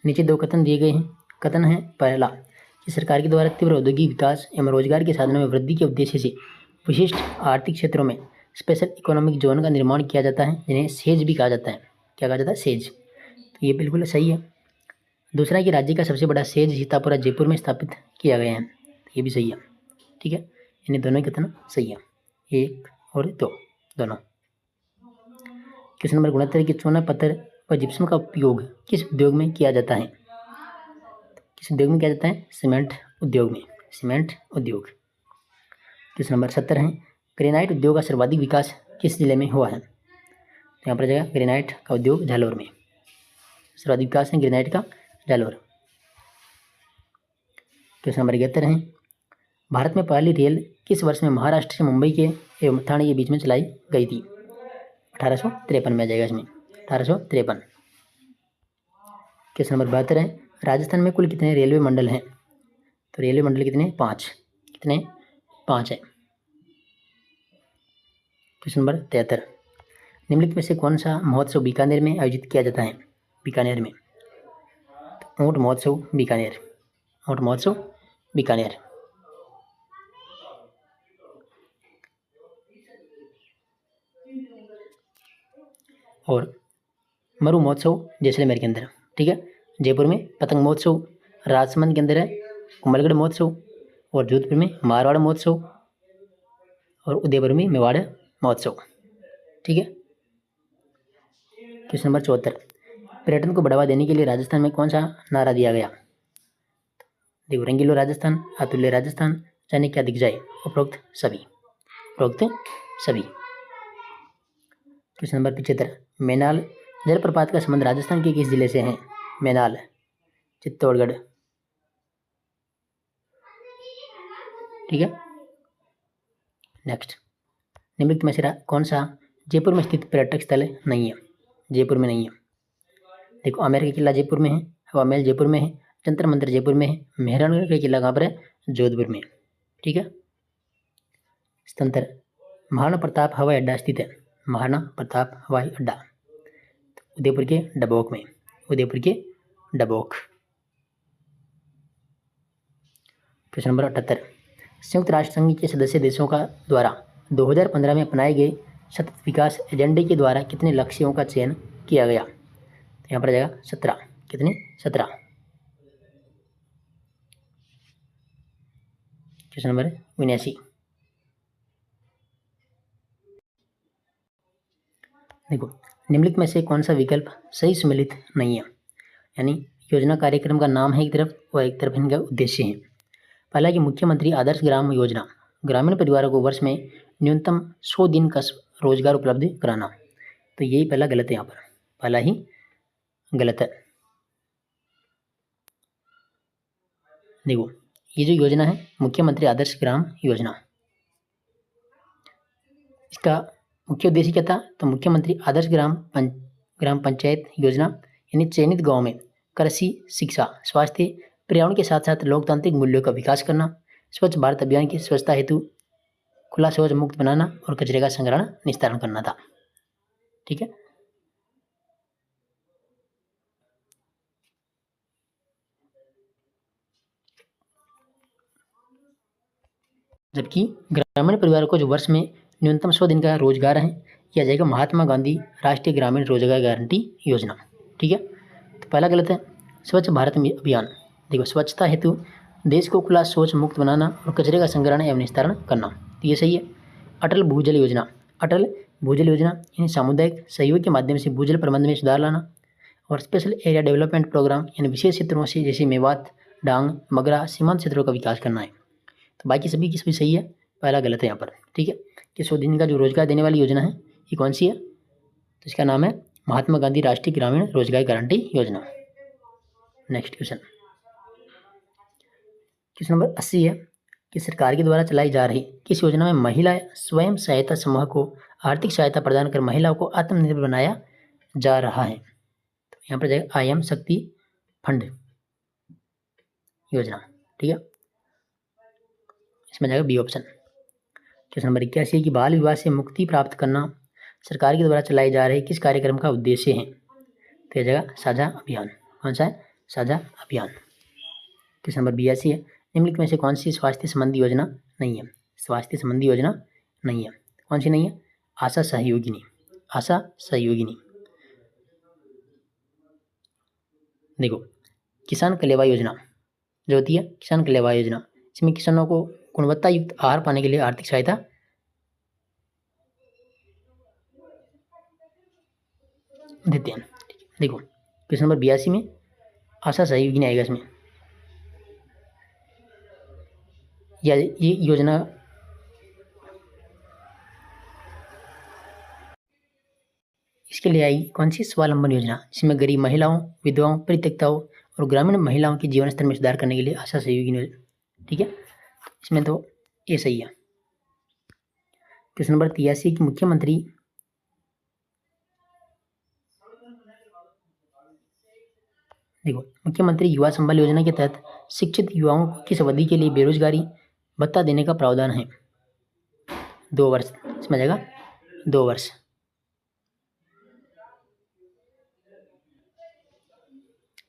नीचे दो कथन दिए गए हैं। कथन है पहला कि सरकार के द्वारा तीव्र औद्योगिक विकास एवं रोजगार के साधनों में वृद्धि के उद्देश्य से विशिष्ट आर्थिक क्षेत्रों में स्पेशल इकोनॉमिक जोन का निर्माण किया जाता है, जिन्हें सेज भी कहा जाता है। क्या कहा जाता है? सेज। तो ये बिल्कुल सही है। दूसरा है कि राज्य का सबसे बड़ा सेज सीतापुरा जयपुर में स्थापित किया गया है। ये भी सही है। ठीक है, इन्हें दोनों ही कथन सही है, 1 और 2 दोनों। क्वेश्चन नंबर 69 कि चूना पत्थर व जिप्सम का उपयोग किस उद्योग में किया जाता है? किस उद्योग में किया जाता है? सीमेंट उद्योग में। सीमेंट उद्योग। क्वेश्चन नंबर 70 है ग्रेनाइट उद्योग का सर्वाधिक विकास किस जिले में हुआ है? तो यहाँ पर जाएगा ग्रेनाइट का उद्योग जालौर में। सर्वाधिक विकास है ग्रेनाइट का जालौर। क्वेश्चन नंबर 71 है भारत में पहली रेल किस वर्ष में महाराष्ट्र से मुंबई के एवं ठाणे के बीच में चलाई गई थी? 1853 में आ जाएगा इसमें, 1853। क्वेश्चन नंबर 72 है राजस्थान में कुल कितने रेलवे मंडल हैं? तो रेलवे मंडल कितने? 5। कितने? 5 है। क्वेश्चन नंबर 73 निम्नलिखित में से कौन सा महोत्सव बीकानेर में आयोजित किया जाता है? बीकानेर में। तो ऊँट महोत्सव बीकानेर। ऊँट महोत्सव बीकानेर। और मरु महोत्सव जैसलमेर के अंदर। ठीक है, जयपुर में पतंग महोत्सव, राजसमंद के अंदर है कुंभलगढ़ महोत्सव, और जोधपुर में मारवाड़ महोत्सव, और उदयपुर में मेवाड़ महोत्सव। ठीक है। क्वेश्चन नंबर 74 पर्यटन को बढ़ावा देने के लिए राजस्थान में कौन सा नारा दिया गया? देखो, रंगीलो राजस्थान, अतुल्य राजस्थान, जाने क्या दिख जाए, उपरोक्त सभी। उपरोक्त सभी। क्वेश्चन नंबर 75 मैनाल जलप्रपात का संबंध राजस्थान के किस जिले से है? मैनाल चित्तौड़गढ़। ठीक है। नेक्स्ट, निम्नलिखित में से कौन सा जयपुर में स्थित पर्यटक स्थल नहीं है? जयपुर में नहीं है। देखो, आमेर का किला जयपुर में है, हवा महल जयपुर में है, जंतर मंतर जयपुर में है, मेहरानगढ़ का किला कहाँ पर है? जोधपुर में। ठीक है। स्तंत्र महाराणा प्रताप हवाई अड्डा स्थित है। महाराणा प्रताप हवाई अड्डा उदयपुर के डबोक में। उदयपुर के डबोक। क्वेश्चन नंबर 78 संयुक्त राष्ट्र संघ के सदस्य देशों का द्वारा 2015 में अपनाए गए सतत विकास एजेंडे के द्वारा कितने लक्ष्यों का चयन किया गया? तो यहाँ पर आ जाएगा 17। कितने? 17। क्वेश्चन नंबर 79 देखो, निम्नलिखित में से कौन सा विकल्प सही सम्मिलित नहीं है? यानी योजना कार्यक्रम का नाम है एक तरफ और एक तरफ इनका उद्देश्य है। पहला कि मुख्यमंत्री आदर्श ग्राम योजना ग्रामीण परिवारों को वर्ष में न्यूनतम 100 दिन का रोजगार उपलब्ध कराना। तो यही पहला गलत है, यहाँ पर पहला ही गलत है। देखो, ये जो योजना है मुख्यमंत्री आदर्श ग्राम योजना, इसका मुख्य उद्देश्य क्या था? तो मुख्यमंत्री आदर्श ग्राम पंचायत योजना यानी चयनित गांव में कृषि, शिक्षा, स्वास्थ्य, पर्यावरण के साथ साथ लोकतांत्रिक मूल्यों का विकास करना, स्वच्छ भारत अभियान की स्वच्छता हेतु खुला शौच मुक्त बनाना और कचरे का संग्रहण निस्तारण करना था। ठीक है। जबकि ग्रामीण परिवारों को जो वर्ष में न्यूनतम 100 दिन का रोजगार है, यह जाएगा महात्मा गांधी राष्ट्रीय ग्रामीण रोजगार गारंटी योजना। ठीक है। तो पहला गलत है। स्वच्छ भारत अभियान, देखो, स्वच्छता हेतु देश को खुला शौच मुक्त बनाना और कचरे का संग्रहण एवं निस्तारण करना, तो ये सही है। अटल भूजल योजना, अटल भूजल योजना यानी सामुदायिक सहयोग के माध्यम से भूजल प्रबंधन में सुधार लाना, और स्पेशल एरिया डेवलपमेंट प्रोग्राम यानी विशेष क्षेत्रों से जैसे मेवात, डांग, मगरा, सीमांत क्षेत्रों का विकास करना है। तो बाकी सभी की सभी सही है, पहला गलत है यहाँ पर। ठीक है, कि 100 दिन का जो रोजगार देने वाली योजना है ये कौन सी है? तो इसका नाम है महात्मा गांधी राष्ट्रीय ग्रामीण रोजगार गारंटी योजना। नेक्स्ट क्वेश्चन, क्वेश्चन नंबर 80 है कि सरकार के द्वारा चलाई जा रही किस योजना में महिला स्वयं सहायता समूह को आर्थिक सहायता प्रदान कर महिलाओं को आत्मनिर्भर बनाया जा रहा है? तो यहाँ पर जाएगा IM शक्ति फंड योजना। ठीक है, इसमें जाएगा बी ऑप्शन। क्वेश्चन नंबर 81 है कि बाल विवाह से मुक्ति प्राप्त करना सरकार के द्वारा चलाए जा रहे किस कार्यक्रम का उद्देश्य है? तो यह जगह साझा अभियान। कौन सा है? साझा अभियान। क्वेश्चन नंबर 82 है निम्नलिखित में से कौन सी स्वास्थ्य संबंधी योजना नहीं है? स्वास्थ्य संबंधी योजना नहीं है। कौन सी नहीं है? आशा सहयोगिनी। आशा सहयोगिनी। देखो, किसान कलेवा योजना जो होती है, किसान कलेवा योजना, इसमें किसानों को गुणवत्ता युक्त आहार पाने के लिए आर्थिक सहायता देते हैं। देखो, क्वेश्चन नंबर 82 में आशा सहयोगिनी आएगा इसमें, या ये योजना इसके लिए आई कौन सी? स्वावलंबन योजना, जिसमें गरीब महिलाओं, विधवाओं, परित्यक्ताओं और ग्रामीण महिलाओं के जीवन स्तर में सुधार करने के लिए आशा सहयोगिनी योजना। ठीक है, इसमें तो ये सही है। क्वेश्चन नंबर 83 की मुख्यमंत्री देखो, मुख्यमंत्री युवा संबल योजना के तहत शिक्षित युवाओं को किस अवधि के लिए बेरोजगारी भत्ता देने का प्रावधान है? 2 वर्ष। इसमें जाएगा 2 वर्ष।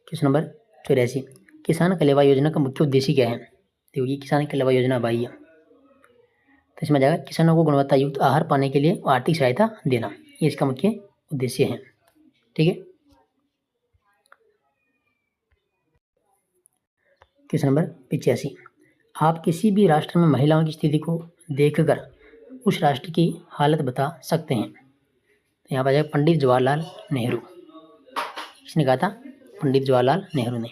क्वेश्चन नंबर 84 किसान कलेवा योजना का मुख्य उद्देश्य क्या है? देखो, ये किसान कलेवा योजना भाई है, तो इसमें जाएगा किसानों को गुणवत्ता युक्त आहार पाने के लिए आर्थिक सहायता देना, ये इसका मुख्य उद्देश्य है। ठीक है, क्वेश्चन नंबर 85 आप किसी भी राष्ट्र में महिलाओं की स्थिति को देखकर उस राष्ट्र की हालत बता सकते हैं? तो यहाँ पर जाएगा पंडित जवाहरलाल नेहरू। किसने कहा था? पंडित जवाहरलाल नेहरू ने।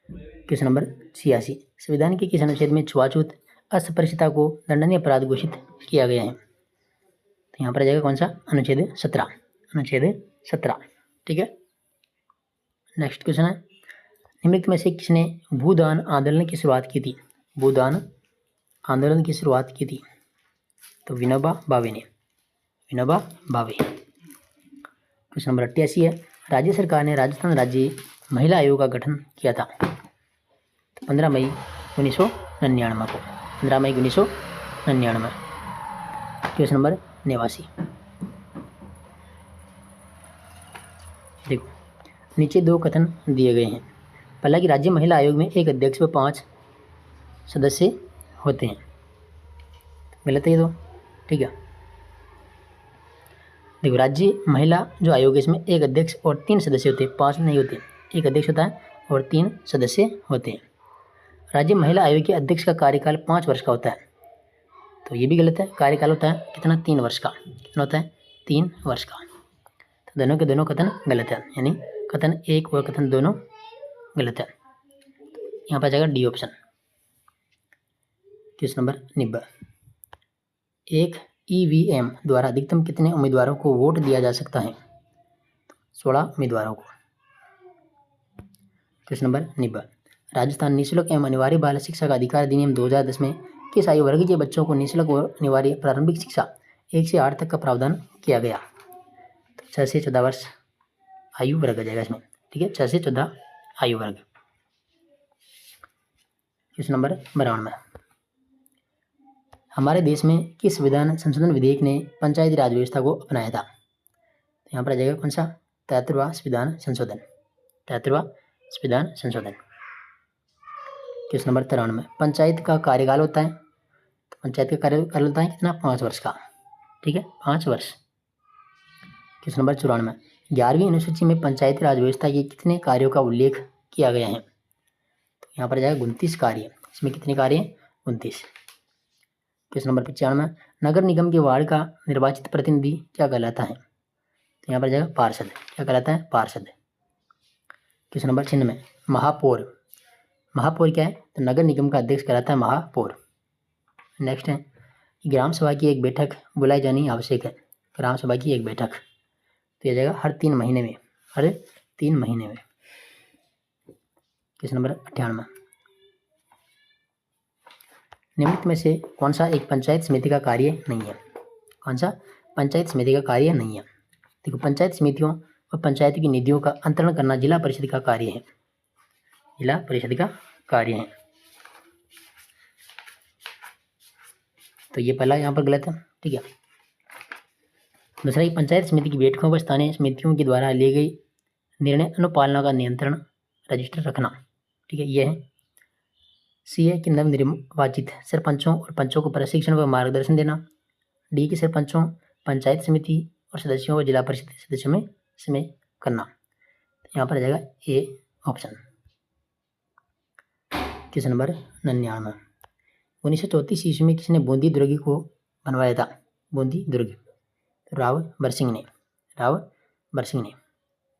क्वेश्चन नंबर 86 संविधान के किस अनुच्छेद में छुआछूत अस्पृश्यता को दंडनीय अपराध घोषित किया गया है? तो यहाँ पर आ जाएगा कौन सा? अनुच्छेद 17। अनुच्छेद 17। ठीक है, नेक्स्ट क्वेश्चन है निम्नलिखित में से किसने भूदान आंदोलन की शुरुआत की थी? भूदान आंदोलन की शुरुआत की थी? तो विनोबा भावे ने। विनोबा भावे। क्वेश्चन नंबर 88 है राज्य सरकार ने राजस्थान राज्य महिला आयोग का गठन किया था? 15 मई 1999 को। 15 मई 1999। क्वेश्चन नंबर 89 देखो, नीचे 2 कथन दिए गए हैं। पहला कि राज्य महिला आयोग में एक अध्यक्ष व 5 सदस्य होते हैं। गलत है ये तो। ठीक है, देखो, राज्य महिला जो आयोग है इसमें एक अध्यक्ष और 3 सदस्य होते हैं, 5 नहीं होते। एक अध्यक्ष होता है और 3 सदस्य होते हैं। राज्य महिला आयोग के अध्यक्ष का कार्यकाल 5 वर्ष का होता है, तो ये भी गलत है। कार्यकाल होता है कितना? 3 वर्ष का। कितना होता है? 3 वर्ष का। तो दोनों के दोनों कथन गलत है, यानी कथन 1 और कथन दोनों गलत है। यहाँ पर जाएगा डी ऑप्शन। क्वेश्चन नंबर 90 एक ईवीएम द्वारा अधिकतम कितने उम्मीदवारों को वोट दिया जा सकता है? 16 उम्मीदवारों को। क्वेश्चन नंबर 90 राजस्थान निःशुल्क एवं अनिवार्य बाल शिक्षा का अधिकार अधिनियम 2010 में किस आयु वर्ग के बच्चों को निःशुल्क और अनिवार्य प्रारंभिक शिक्षा 1 से 8 तक का प्रावधान किया गया? तो 6 से 14 वर्ष आयु वर्ग आ जाएगा इसमें। ठीक है, 6 से 14 आयु वर्ग। क्वेश्चन नंबर 92 हमारे देश में किस संविधान संशोधन विधेयक ने पंचायती राज व्यवस्था को अपनाया था? तो यहाँ पर आ जाएगा कौन सा? 73वां संविधान संशोधन। 73वां संविधान संशोधन। क्वेश्चन नंबर 93 पंचायत का कार्यकाल होता है? तो पंचायत का कार्यकाल होता है कितना? 5 वर्ष का। ठीक है, 5 वर्ष। क्वेश्चन नंबर 94 11वीं अनुसूची में पंचायती राज व्यवस्था के कितने कार्यों का उल्लेख किया गया है? तो यहाँ पर जाएगा 29 कार्य। इसमें कितने कार्य हैं? 29। क्वेश्चन नंबर 95 नगर निगम के वार्ड का निर्वाचित प्रतिनिधि क्या कहलाता है? तो यहाँ पर जाएगा पार्षद। क्या कहलाता है? पार्षद। क्वेश्चन नंबर 96 महापौर। महापौर क्या है? तो नगर निगम का अध्यक्ष कहलाता है महापौर। नेक्स्ट है ग्राम सभा की एक बैठक बुलाई जानी आवश्यक है। ग्राम सभा की एक बैठक तो यह जाएगा हर 3 महीने में। हर 3 महीने में। क्वेश्चन नंबर 98 निम्नलिखित में से कौन सा एक पंचायत समिति का कार्य नहीं है? कौन सा पंचायत समिति का कार्य नहीं है? देखो, पंचायत समितियों और पंचायत की निधियों का अंतरण करना जिला परिषद का कार्य है। जिला परिषद का कार्य है। तो ये पहला यहाँ पर गलत है। ठीक है। दूसरा कि पंचायत समिति की बैठकों पर स्थानीय समितियों के द्वारा लिए गई निर्णय अनुपालना का नियंत्रण रजिस्टर रखना। ठीक है, ये है। सी है कि नवनिर्वाचित सरपंचों और पंचों को प्रशिक्षण व मार्गदर्शन देना। डी के सरपंचों, पंचायत समिति और सदस्यों व जिला परिषद सदस्यों में समय करना। यहाँ पर आ जाएगा ए ऑप्शन। Question number 99। 1934 ईस्वी में किसने बूंदी दुर्ग को बनवाया था? बूंदी दुर्ग राव बरसिंह ने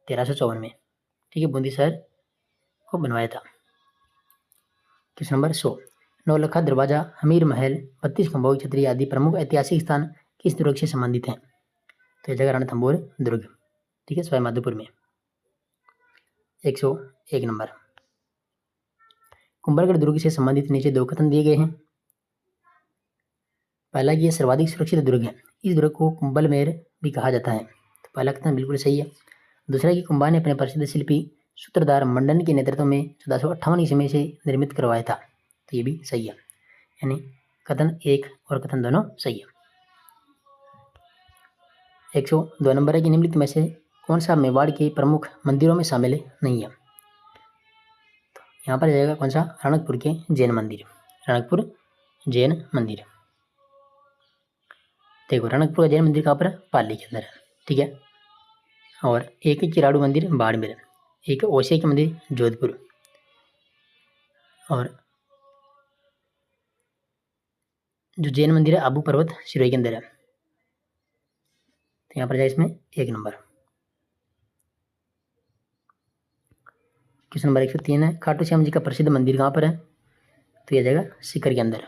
1354 में। ठीक है, बूंदी शहर को बनवाया था। Question number 100। नौलखा दरवाजा, हमीर महल, 32 खंभों की छतरी आदि प्रमुख ऐतिहासिक स्थान किस दुर्ग से संबंधित हैं? तो यह जगह रणथंभौर दुर्ग। ठीक है, सवाई माधोपुर में। 101 नंबर। कुंभलगढ़ दुर्ग से संबंधित नीचे दो कथन दिए गए हैं। पहला कि यह सर्वाधिक सुरक्षित दुर्ग है, इस दुर्ग को कुंभलमेर भी कहा जाता है। तो पहला कथन बिल्कुल सही है। दूसरा कि कुंभा ने अपने प्रसिद्ध शिल्पी सूत्रधार मंडन के नेतृत्व में 1458 ईस्वी में से निर्मित करवाया था। तो ये भी सही है, यानी कथन एक और कथन दोनों सही है। 102 नंबर है कि निम्नलिखित में से कौन सा मेवाड़ के प्रमुख मंदिरों में शामिल नहीं है? तो यहाँ पर जाएगा कौन सा? रणकपुर के जैन मंदिर। रणकपुर जैन मंदिर। देखो, रणकपुर का जैन मंदिर कहाँ पर है? पाली के अंदर है। ठीक है। और एक किराड़ू मंदिर बाड़मेर, एक ओसिया के मंदिर जोधपुर, और जो जैन मंदिर है आबू पर्वत सिरोही के अंदर है। तो यहाँ पर जाए इसमें 1 नंबर। क्वेश्चन नंबर 103 है, खाटू श्याम जी का प्रसिद्ध मंदिर कहाँ पर है? तो यह जाएगा सीकर के अंदर।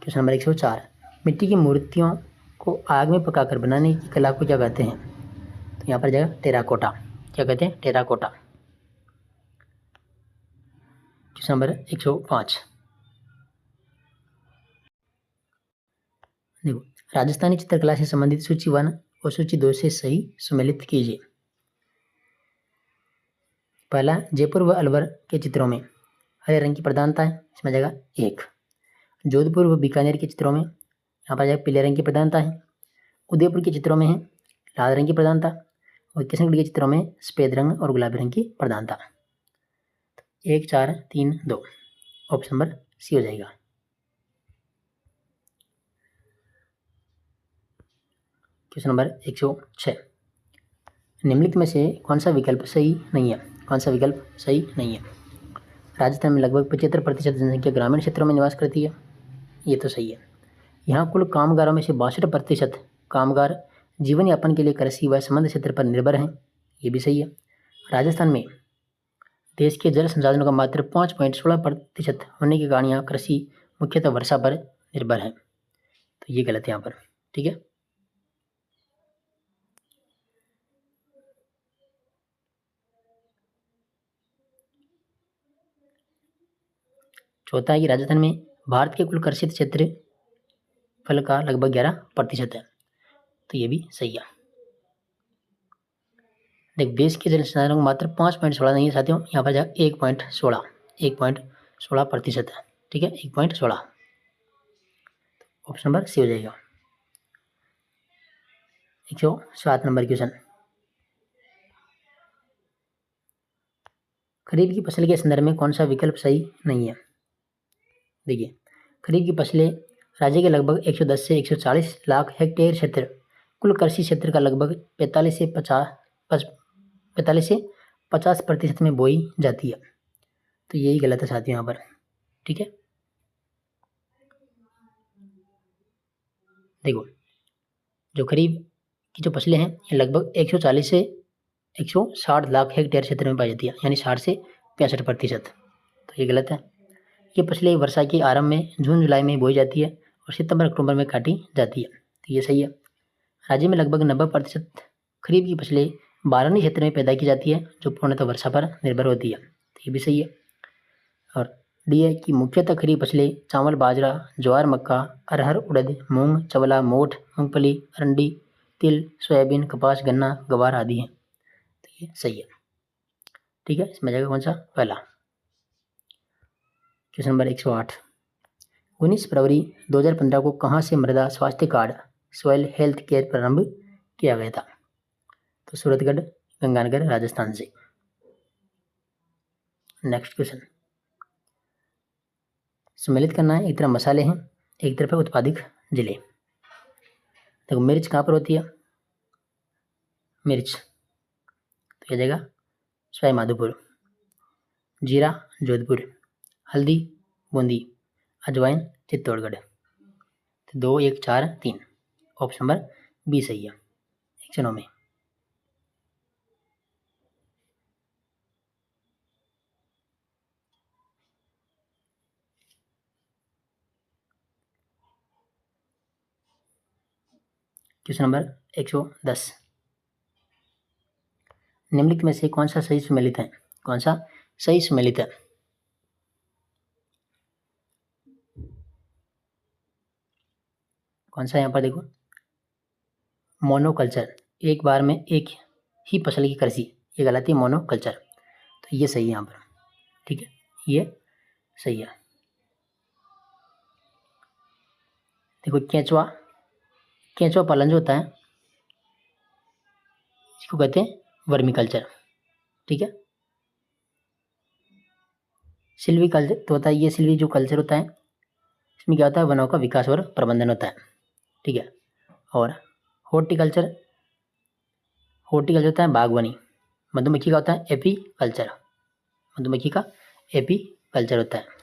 क्वेश्चन नंबर 104, मिट्टी की मूर्तियों को आग में पकाकर बनाने की कला को क्या कहते हैं? तो यहाँ पर जाएगा टेराकोटा। क्या कहते हैं? टेराकोटा। क्वेश्चन नंबर 105, देखो, राजस्थानी चित्रकला से संबंधित सूची 1 और सूची 2 से सही सम्मिलित कीजिए। पहला, जयपुर व अलवर के चित्रों में हरे रंग की प्रधानता है, इसमें जाएगा 1। जोधपुर व बीकानेर के चित्रों में यहाँ पर जाएगा पीले रंग की प्रधानता है। उदयपुर के चित्रों में है लाल रंग की प्रधानता, और किशनगढ़ के चित्रों में सफेद रंग और गुलाबी रंग की प्रधानता। 1, 4, 3, 2 ऑप्शन नंबर सी हो जाएगा। क्वेश्चन नंबर 106, निम्नलिखित में से कौन सा विकल्प सही नहीं है? कौन सा विकल्प सही नहीं है? राजस्थान में लगभग 75% जनसंख्या ग्रामीण क्षेत्रों में निवास करती है, ये तो सही है। यहाँ कुल कामगारों में से 62% कामगार जीवन यापन के लिए कृषि व संबंध क्षेत्र पर निर्भर हैं, ये भी सही है। राजस्थान में देश के जल संसाधनों का मात्र 5.16% होने के कारण यहाँ कृषि मुख्यतः वर्षा पर निर्भर है, तो ये गलत है यहाँ पर। ठीक है। चौथा है कि राजस्थान में भारत के कुल कृषि क्षेत्र फल का लगभग 11% है, तो ये भी सही है। देख, देश के जल संसाधनों का मात्र 5.16 नहीं है साथियों, यहाँ पर जाए 1.16% है। ठीक है, 1.16 ऑप्शन नंबर सी हो जाएगा। 107 नंबर क्वेश्चन, खरीफ की फसल के संदर्भ में कौन सा विकल्प सही नहीं है? देखिए, खरीफ की फसलें राज्य के लगभग 110 से 140 लाख हेक्टेयर क्षेत्र कुल कृषि क्षेत्र का लगभग 45 से 50% में बोई जाती है, तो यही गलत है साथियों यहाँ पर। ठीक है। देखो, जो खरीफ की जो फसलें हैं ये लगभग 140 से 160 लाख हेक्टेयर क्षेत्र में पाई जाती है, यानी 60 से 65%, तो ये गलत है। ये फसलें वर्षा के आरंभ में जून जुलाई में बोई जाती है और सितंबर अक्टूबर में काटी जाती है, तो ये सही है। राज्य में लगभग 90% खरीफ की फसलें बारानी क्षेत्र में पैदा की जाती है, जो पूर्णतः वर्षा पर निर्भर होती है, तो ये भी सही है। और डी है कि मुख्यतः खरीफ फसलें चावल, बाजरा, ज्वार, मक्का, अरहर, उड़द, मूंग, चवला, मोठ, मूंगफली, अरंडी, तिल, सोयाबीन, कपास, गन्ना, गवार आदि हैं, तो ये सही है। ठीक है, इसमें जाएगा कौन सा? पहला। क्वेश्चन नंबर 108, 19 फरवरी 2015 को कहाँ से मृदा स्वास्थ्य कार्ड सॉइल हेल्थ केयर प्रारंभ किया गया था? तो सूरतगढ़, गंगानगर, राजस्थान से। नेक्स्ट क्वेश्चन, सम्मिलित करना है। एक तरफ मसाले हैं, एक तरफ है उत्पादक जिले। देखो मिर्च कहाँ पर होती है? मिर्च तो यह जगह सवाई माधोपुर। जीरा जोधपुर, हल्दी बूंदी, अजवाइन चित्तौड़गढ़। तो 2, 1, 4, 3 ऑप्शन नंबर बी सही है। 109 में। क्वेश्चन नंबर 110, निम्नलिखित में से कौन सा सही सुमेलित है? कौन सा सही सुमेलित है? कौन सा? यहाँ पर देखो, मोनोकल्चर, एक बार में एक ही फसल की कृषि, ये गलत है। मोनोकल्चर तो ये सही है यहाँ पर, ठीक है, ये सही है। देखो केंचुआ, केंचुआ पालन जो होता है इसको कहते हैं वर्मी कल्चर, ठीक है। सिल्वी कल्चर तो होता है, ये सिल्वी जो कल्चर होता है इसमें क्या होता है? वनों का विकास और प्रबंधन होता है, ठीक है। और हॉर्टिकल्चर, हॉर्टिकल्चर होता है बागवानी। मधुमक्खी का होता है एपी कल्चर, मधुमक्खी का एपी कल्चर होता है।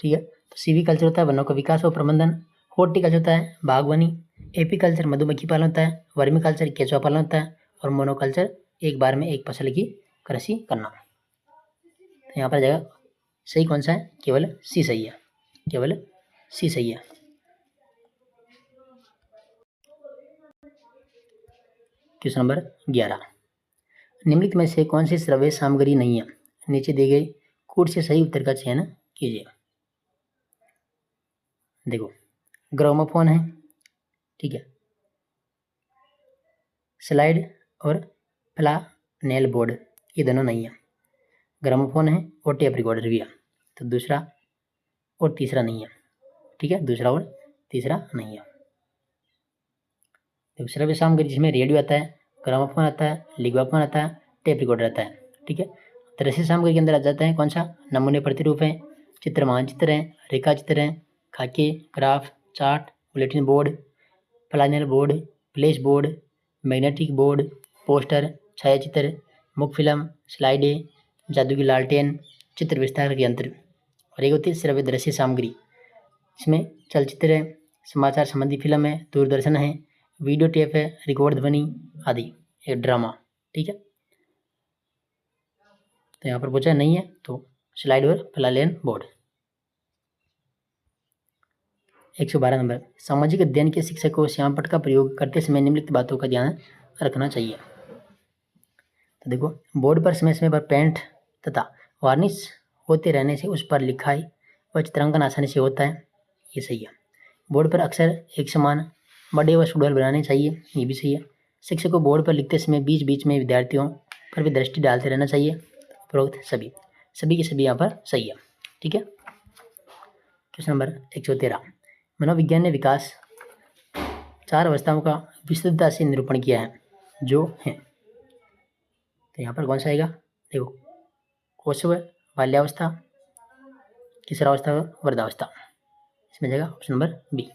ठीक है, तो सीवी कल्चर होता है वनों का विकास और प्रबंधन, हॉर्टिकल्चर होता है बागवानी, एपी कल्चर मधुमक्खी पालन होता है, वर्मी कल्चर केंचुआ पालन होता है, और मोनोकल्चर एक बार में एक फसल की कृषि करना। तो यहाँ पर जगह सही कौन सा है? केवल सी सही है, केवल सी सही है। क्वेश्चन नंबर 11, निम्नलिखित में से कौन सी श्रव्य सामग्री नहीं है? नीचे दिए गए कूट से सही उत्तर का चयन कीजिए। देखो ग्रामोफोन है, ठीक है, स्लाइड और फ्लानेल बोर्ड ये दोनों नहीं है। ग्रामोफोन है और टेप रिकॉर्डर भी है, तो दूसरा और तीसरा नहीं है, ठीक है, दूसरा और तीसरा नहीं है। तो श्रव्य सामग्री जिसमें रेडियो आता है, ग्रामोफोन आता है, लिग्वाफोन आता है, टेप रिकॉर्डर आता है, ठीक है। दृश्य सामग्री के अंदर आ जाता है कौन सा? नमूने प्रतिरूप है, चित्र मानचित्र है, रेखा चित्र है, खाके, graph, chart, bulletin board, planner board, flash board, magnetic board, poster, छायाचित्र, मुख फिल्म, स्लाइडें, जादू की लालटेन, चित्र विस्तार यंत्र। और एक होती है श्रव्य दृश्य सामग्री, इसमें चलचित्र है, समाचार संबंधी फिल्म है, दूरदर्शन है, वीडियो टेप है, रिकॉर्ड ध्वनि आदि, एक ड्रामा, ठीक है। तो यहाँ पर पूछा नहीं है तो स्लाइड और प्लानर बोर्ड। 112 नंबर, सामाजिक अध्ययन के शिक्षक को श्यामपट्ट का प्रयोग करते समय निम्नलिखित बातों का ध्यान रखना चाहिए। तो देखो बोर्ड पर समय समय पर पेंट तथा वार्निश होते रहने से उस पर लिखाई व चित्रांकन आसानी से होता है, ये सही है। बोर्ड पर अक्सर एक समान बड़े व सुडौल बनाने चाहिए, ये भी सही है। शिक्षक को बोर्ड पर लिखते समय बीच बीच में विद्यार्थियों पर भी दृष्टि डालते रहना चाहिए। उपरोक्त सभी के सभी यहाँ पर सही है, ठीक है। क्वेश्चन नंबर 113, मनोविज्ञान ने विकास 4 अवस्थाओं का विस्तृतता से निरूपण किया है, जो है। तो यहाँ पर कौन सा आएगा? देखो कोशव बाल्यावस्था, किशोरावस्था, वृद्धावस्था, इसमें जाएगा ऑप्शन नंबर बी।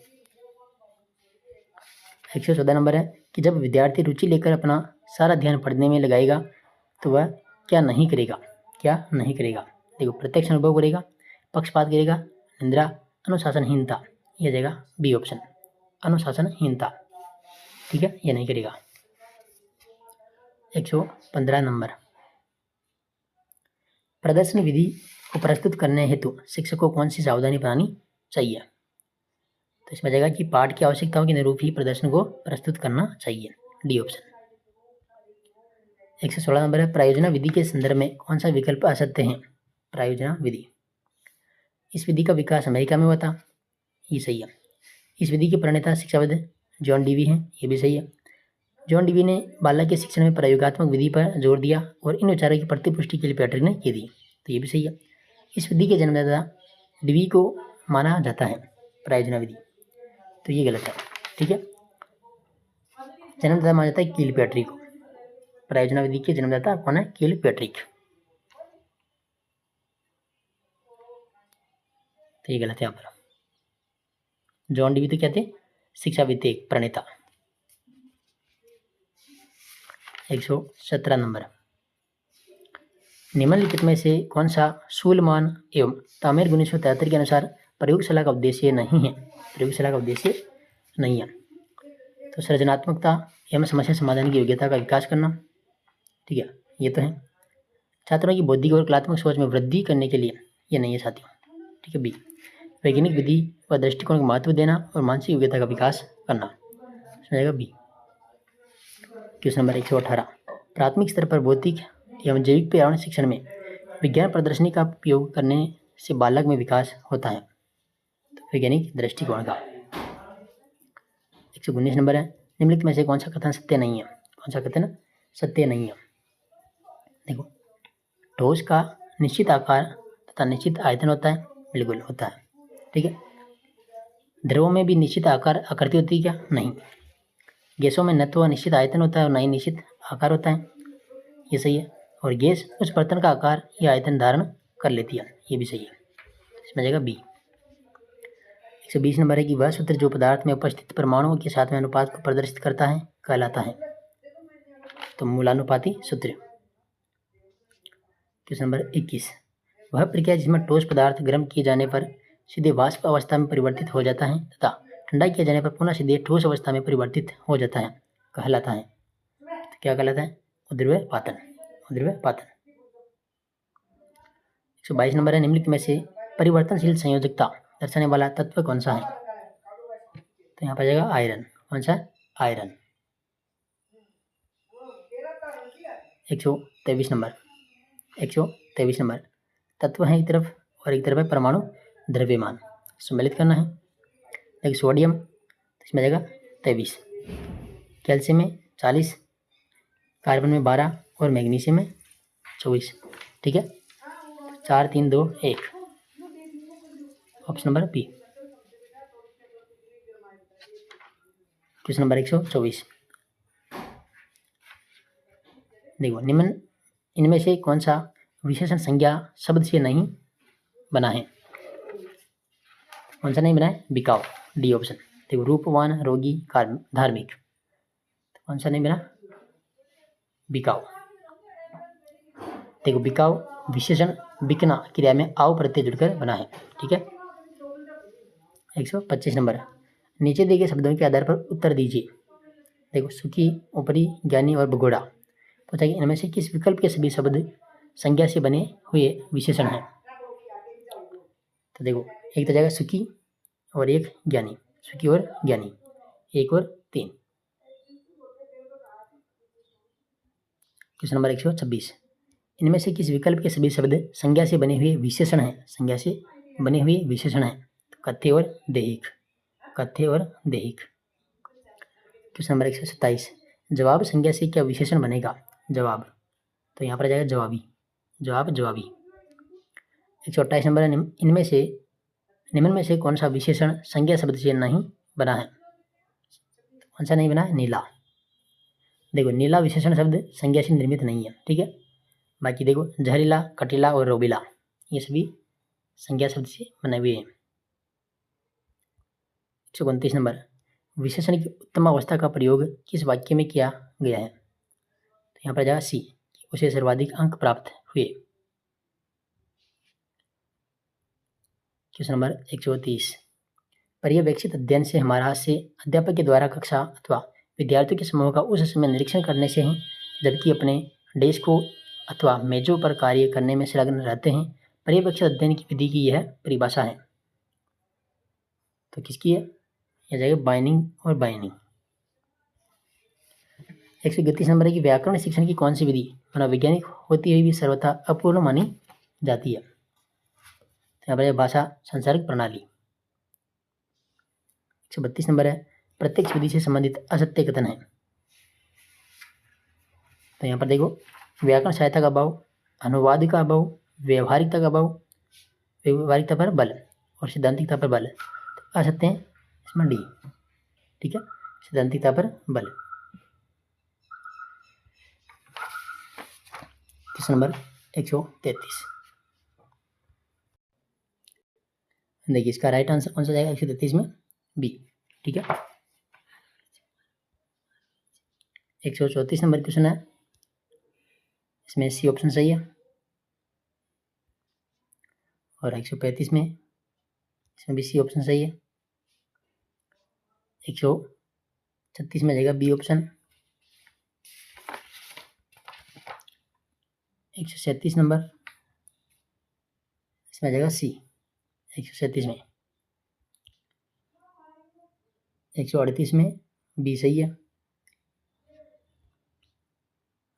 114 नंबर है कि जब विद्यार्थी रुचि लेकर अपना सारा ध्यान पढ़ने में लगाएगा तो वह क्या नहीं करेगा? क्या नहीं करेगा? देखो प्रत्यक्ष अनुभव करेगा, पक्षपात करेगा, निंद्रा, अनुशासनहीनता, यह जाएगा बी ऑप्शन, अनुशासनहीनता, ठीक है, ये नहीं करेगा। 115 नंबर, प्रदर्शन विधि को प्रस्तुत करने हेतु शिक्षक को कौन सी सावधानी अपनानी चाहिए? तो इसमें जाएगा कि पाठ की आवश्यकताओं के अनुरूप ही प्रदर्शन को प्रस्तुत करना चाहिए, डी ऑप्शन। 116 नंबर है, प्रायोजना विधि के संदर्भ में कौन सा विकल्प असत्य है? प्रायोजना विधि, इस विधि का विकास अमेरिका में हुआ था, ये सही है। इस विधि के प्रणेता शिक्षाविद जॉन डीवी हैं, ये भी सही है। जॉन डीवी ने बालक के शिक्षण में प्रयोगात्मक विधि पर जोर दिया और इन विचारों की प्रतिपुष्टि के लिए पैटरी ने की दी। तो ये भी सही है। इस विधि के जन्मदाता डीवी को माना जाता है प्रायोजना विधि, तो ये गलत है। ठीक है, जन्मदाता माना जाता है कील पैट्रिक को। प्रायोजना विधि के जन्मदाता कौन है? कील पैट्रिक। तो ये गलत है यहाँ पर। जॉन डीवी तो क्या थे? शिक्षाविद थे, प्रणेता। 117 नंबर, निम्नलिखित में से कौन सा सुलेमान एवं तामेर 1973 के अनुसार प्रयोगशाला का उद्देश्य नहीं है? प्रयोगशाला का उद्देश्य नहीं है। तो सृजनात्मकता एवं समस्या समाधान की योग्यता का विकास करना। ठीक है, ये तो है। छात्रों की बौद्धिक और कलात्मक सोच में वृद्धि करने के लिए, ये नहीं है साथियों। ठीक है, बी, वैज्ञानिक विधि व दृष्टिकोण को महत्व देना और मानसिक योग्यता का विकास करना, समझेगा बी। क्वेश्चन नंबर 118, प्राथमिक स्तर पर भौतिक एवं जैविक पर्यावरण शिक्षण में विज्ञान प्रदर्शनी का उपयोग करने से बालक में विकास होता है। तो वैज्ञानिक दृष्टिकोण का। 119 नंबर है, निम्नलिखित में से कौन सा कथन सत्य नहीं है? कौन सा कथन सत्य नहीं है? देखो, ठोस का निश्चित आकार तथा निश्चित आयतन होता है, बिल्कुल होता है। ठीक है, द्रवों में भी निश्चित आकार आकृति होती है क्या? नहीं। गैसों में न तो निश्चित आयतन होता है और न ही निश्चित आकार होता है, ये सही है। और गैस उस बर्तन का आकार या आयतन धारण कर लेती है, ये भी सही है। इसमें जाएगा बी। 120 नंबर है कि वह सूत्र जो पदार्थ में उपस्थित परमाणुओं के साथ में अनुपात को प्रदर्शित करता है कहलाता है। तो मूलानुपाती सूत्र। क्वेश्चन नंबर 21, वह प्रक्रिया जिसमें ठोस पदार्थ गर्म किए जाने पर सीधे वाष्प अवस्था में परिवर्तित हो जाता है तथा ठंडा किया जाने पर पुनः सीधे ठोस अवस्था में परिवर्तित हो जाता है कहलाता है। तो क्या कहलाता है? उद्रव्यपातन। उद्रव्यपातन। 122 नंबर है, निम्नलिखित में से परिवर्तनशील संयोजकता दर्शाने वाला तत्व कौन सा है? तो यहाँ पर जाएगा आयरन। कौन सा? आयरन। 123 नंबर, 123 नंबर, तत्व है एक तरफ और एक तरफ है परमाणु द्रव्यमान, सम्मिलित करना है। देखिए सोडियम, इसमें जाएगा 23, कैल्शियम में 40, कार्बन में 12 और मैग्नीशियम में 24। ठीक है, 4 3 2 1, option number B. Question number 124, देखो निम्न इनमें से कौन सा विशेषण संज्ञा शब्द से नहीं बना है? कौन सा नहीं बना है? बिकाऊ, डी ऑप्शन। देखो रूपवान, रोगी, धार्मिक, कौन सा नहीं बना? बिकाऊ। देखो बिकाऊ विशेषण बिकना क्रिया में आव प्रत्यय जुड़कर बना है। ठीक है, 125 नंबर, नीचे दिए गए शब्दों के आधार पर उत्तर दीजिए। देखो सुखी, ऊपरी, ज्ञानी और भगोड़ा, पूछा कि इनमें से किस विकल्प के सभी शब्द संज्ञा से बने हुए विशेषण हैं? तो देखो एक तो जाएगा सुखी और एक ज्ञानी, सुखी और ज्ञानी, 1 और 3। क्वेश्चन नंबर 126, इनमें से किस विकल्प के सभी शब्द संज्ञा से बने हुए विशेषण हैं? संज्ञा से बने हुए विशेषण हैं, तो कथ्य और दैहिक, कथ्य और दैहिक। क्वेश्चन नंबर 127, जवाब संज्ञा से क्या विशेषण बनेगा? जवाब, तो यहाँ पर जाएगा जवाबी, जवाब जवाबी। 128 नंबर, इनमें से निम्न में से कौन सा विशेषण संज्ञा शब्द से नहीं बना है? कौन सा नहीं बना है? नीला। देखो नीला विशेषण शब्द संज्ञा से निर्मित नहीं है। ठीक है, बाकी देखो जहरीला, कटीला और रोबीला, ये सभी संज्ञा शब्द से बने हुए हैं। 129 नंबर, विशेषण की उत्तम अवस्था का प्रयोग किस वाक्य में किया गया है? तो यहाँ पर जाएगा सी, उसे सर्वाधिक अंक प्राप्त हुए। क्वेश्चन नंबर 130, पर्यवेक्षित अध्ययन से हमारा हास्य अध्यापक के द्वारा कक्षा अथवा विद्यार्थियों के समूह का उस समय निरीक्षण करने से है जबकि अपने डेस्कों अथवा मेजों पर कार्य करने में संलग्न रहते हैं। पर्यवेक्षित अध्ययन की विधि की यह परिभाषा है, तो किसकी है? यह जाएगा बाइनिंग और बाइनिंग। 131 नंबर है कि व्याकरण शिक्षण की कौन सी विधि मनोवैज्ञानिक होती हुई भी सर्वथा अपूर्ण मानी जाती है? यहाँ पर भाषा संचारक प्रणाली। 132 नंबर है, प्रत्यक्ष विधि से संबंधित असत्य कथन है। तो यहाँ पर देखो, व्याकरण सहायता का अभाव, अनुवाद का अभाव, व्यवहारिकता का अभाव, व्यवहारिकता पर बल और सिद्धांतिकता पर बल। तो आ सकते हैं इसमें डी। ठीक है, सिद्धांतिकता पर बल। Question number 133। देखिए इसका राइट आंसर कौन सा जाएगा 133 में? बी। ठीक है, 134 नंबर क्वेश्चन है, इसमें सी ऑप्शन सही है। और 135 में, इसमें भी सी ऑप्शन सही है। 136 में जाएगा बी ऑप्शन। 137 नंबर, इसमें जाएगा सी 137 में। 138 में बी सही है।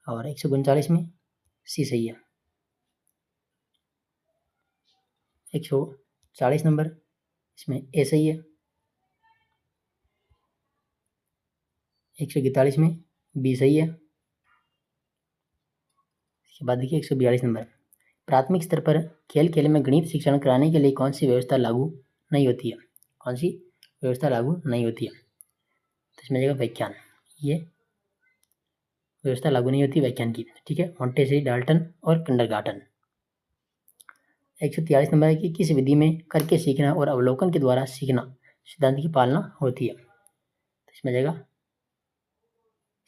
और 139 में सी सही है। 140 नंबर, इसमें ए सही है। 141 में बी सही है। इसके बाद देखिए 142 नंबर, प्राथमिक स्तर पर खेल खेल में गणित शिक्षण कराने के लिए कौन सी व्यवस्था लागू नहीं होती है? कौन सी व्यवस्था लागू नहीं होती है? तो इसमें जाएगा व्याख्यान। ये व्यवस्था लागू नहीं होती व्याख्यान की। ठीक है, मोंटेसरी, डाल्टन और किंडरगार्टन। 143 नंबर है कि किस विधि में करके सीखना और अवलोकन के द्वारा सीखना सिद्धांत की पालना होती है? तो इसमें जाएगा,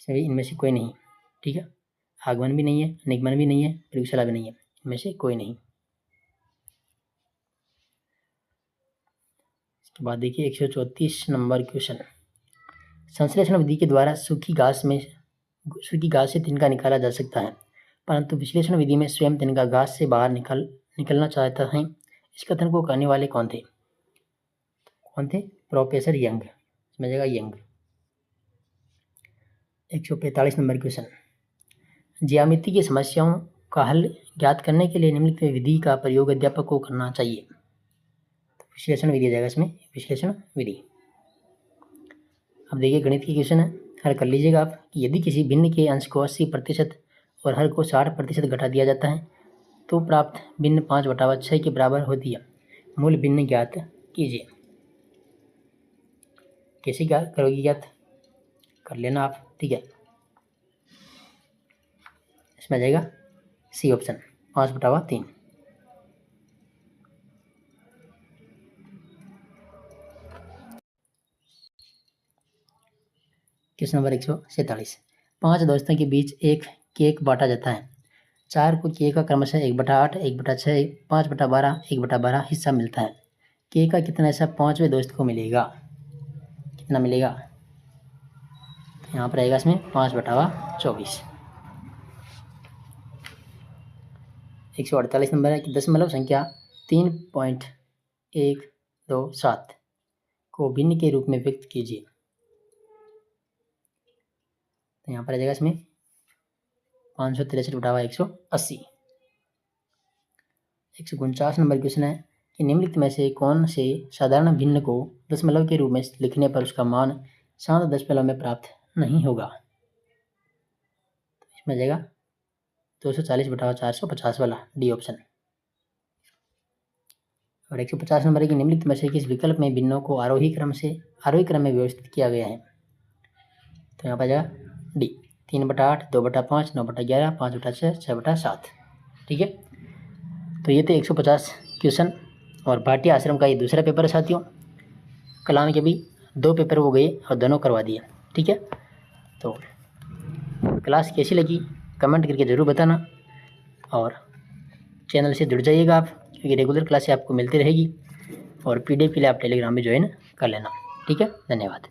इसमें इनमें से कोई नहीं। ठीक है, आगमन भी नहीं है, निगमन भी नहीं है, प्रयोगशाला भी नहीं है, इनमें से कोई नहीं। इसके बाद देखिए 134 नंबर क्वेश्चन, संश्लेषण विधि के द्वारा सूखी घास से तिनका निकाला जा सकता है, परंतु विश्लेषण विधि में स्वयं तिनका घास से बाहर निकलना चाहता है। इस कथन को करने वाले कौन थे? Professor young. इसमें जाएगा यंग। 145 नंबर क्वेश्चन, ज्यामिति की समस्याओं का हल ज्ञात करने के लिए निम्नलिखित विधि का प्रयोग अध्यापक को करना चाहिए। तो विश्लेषण विधि जाएगा इसमें, विश्लेषण विधि। अब देखिए गणित की क्वेश्चन है, हल कर लीजिएगा आप कि यदि किसी भिन्न के अंश को 80% और हर को 60% घटा दिया जाता है तो प्राप्त भिन्न 5/6 के बराबर होती है। मूल भिन्न ज्ञात कीजिए। कैसे क्या करोगे ज्ञात कर लेना आप। ठीक है, इसमें जाएगा सी ऑप्शन 5/3। क्वेश्चन नंबर 147, 5 दोस्तों के बीच एक केक बांटा जाता है। 4 को केक का क्रमशः 1/8, 1/6, 5/12, 1/12 हिस्सा मिलता है। केक का कितना हिस्सा 5वें दोस्त को मिलेगा? कितना मिलेगा? यहाँ पर आएगा इसमें 5/24। 148 नंबर है कि दशमलव संख्या 3.127 को भिन्न के रूप में व्यक्त कीजिए। तो यहाँ पर आ जाएगा इसमें 563/180। 149 नंबर क्वेश्चन है कि निम्नलिखित में से कौन से साधारण भिन्न को दशमलव के रूप में लिखने पर उसका मान 7 दशमलव में प्राप्त नहीं होगा? तो इसमें जाएगा 240/450 वाला डी ऑप्शन। और 150 नंबर है कि निम्नलिखित में से किस विकल्प में भिन्नों को आरोही क्रम में व्यवस्थित किया गया है? तो यहाँ पर जाएगा डी 3/8, 2/5, 9/11, 5/6, 6/7। ठीक है, तो ये थे 150 क्वेश्चन और भाटिया आश्रम का ये दूसरा पेपर है साथियों। कलाम के भी 2 पेपर हो गए और दोनों करवा दिए। ठीक है, तो क्लास कैसी लगी कमेंट करके ज़रूर बताना और चैनल से जुड़ जाइएगा आप, क्योंकि रेगुलर क्लासें आपको मिलती रहेगी और PDF के लिए आप टेलीग्राम में ज्वाइन कर लेना। ठीक है, धन्यवाद।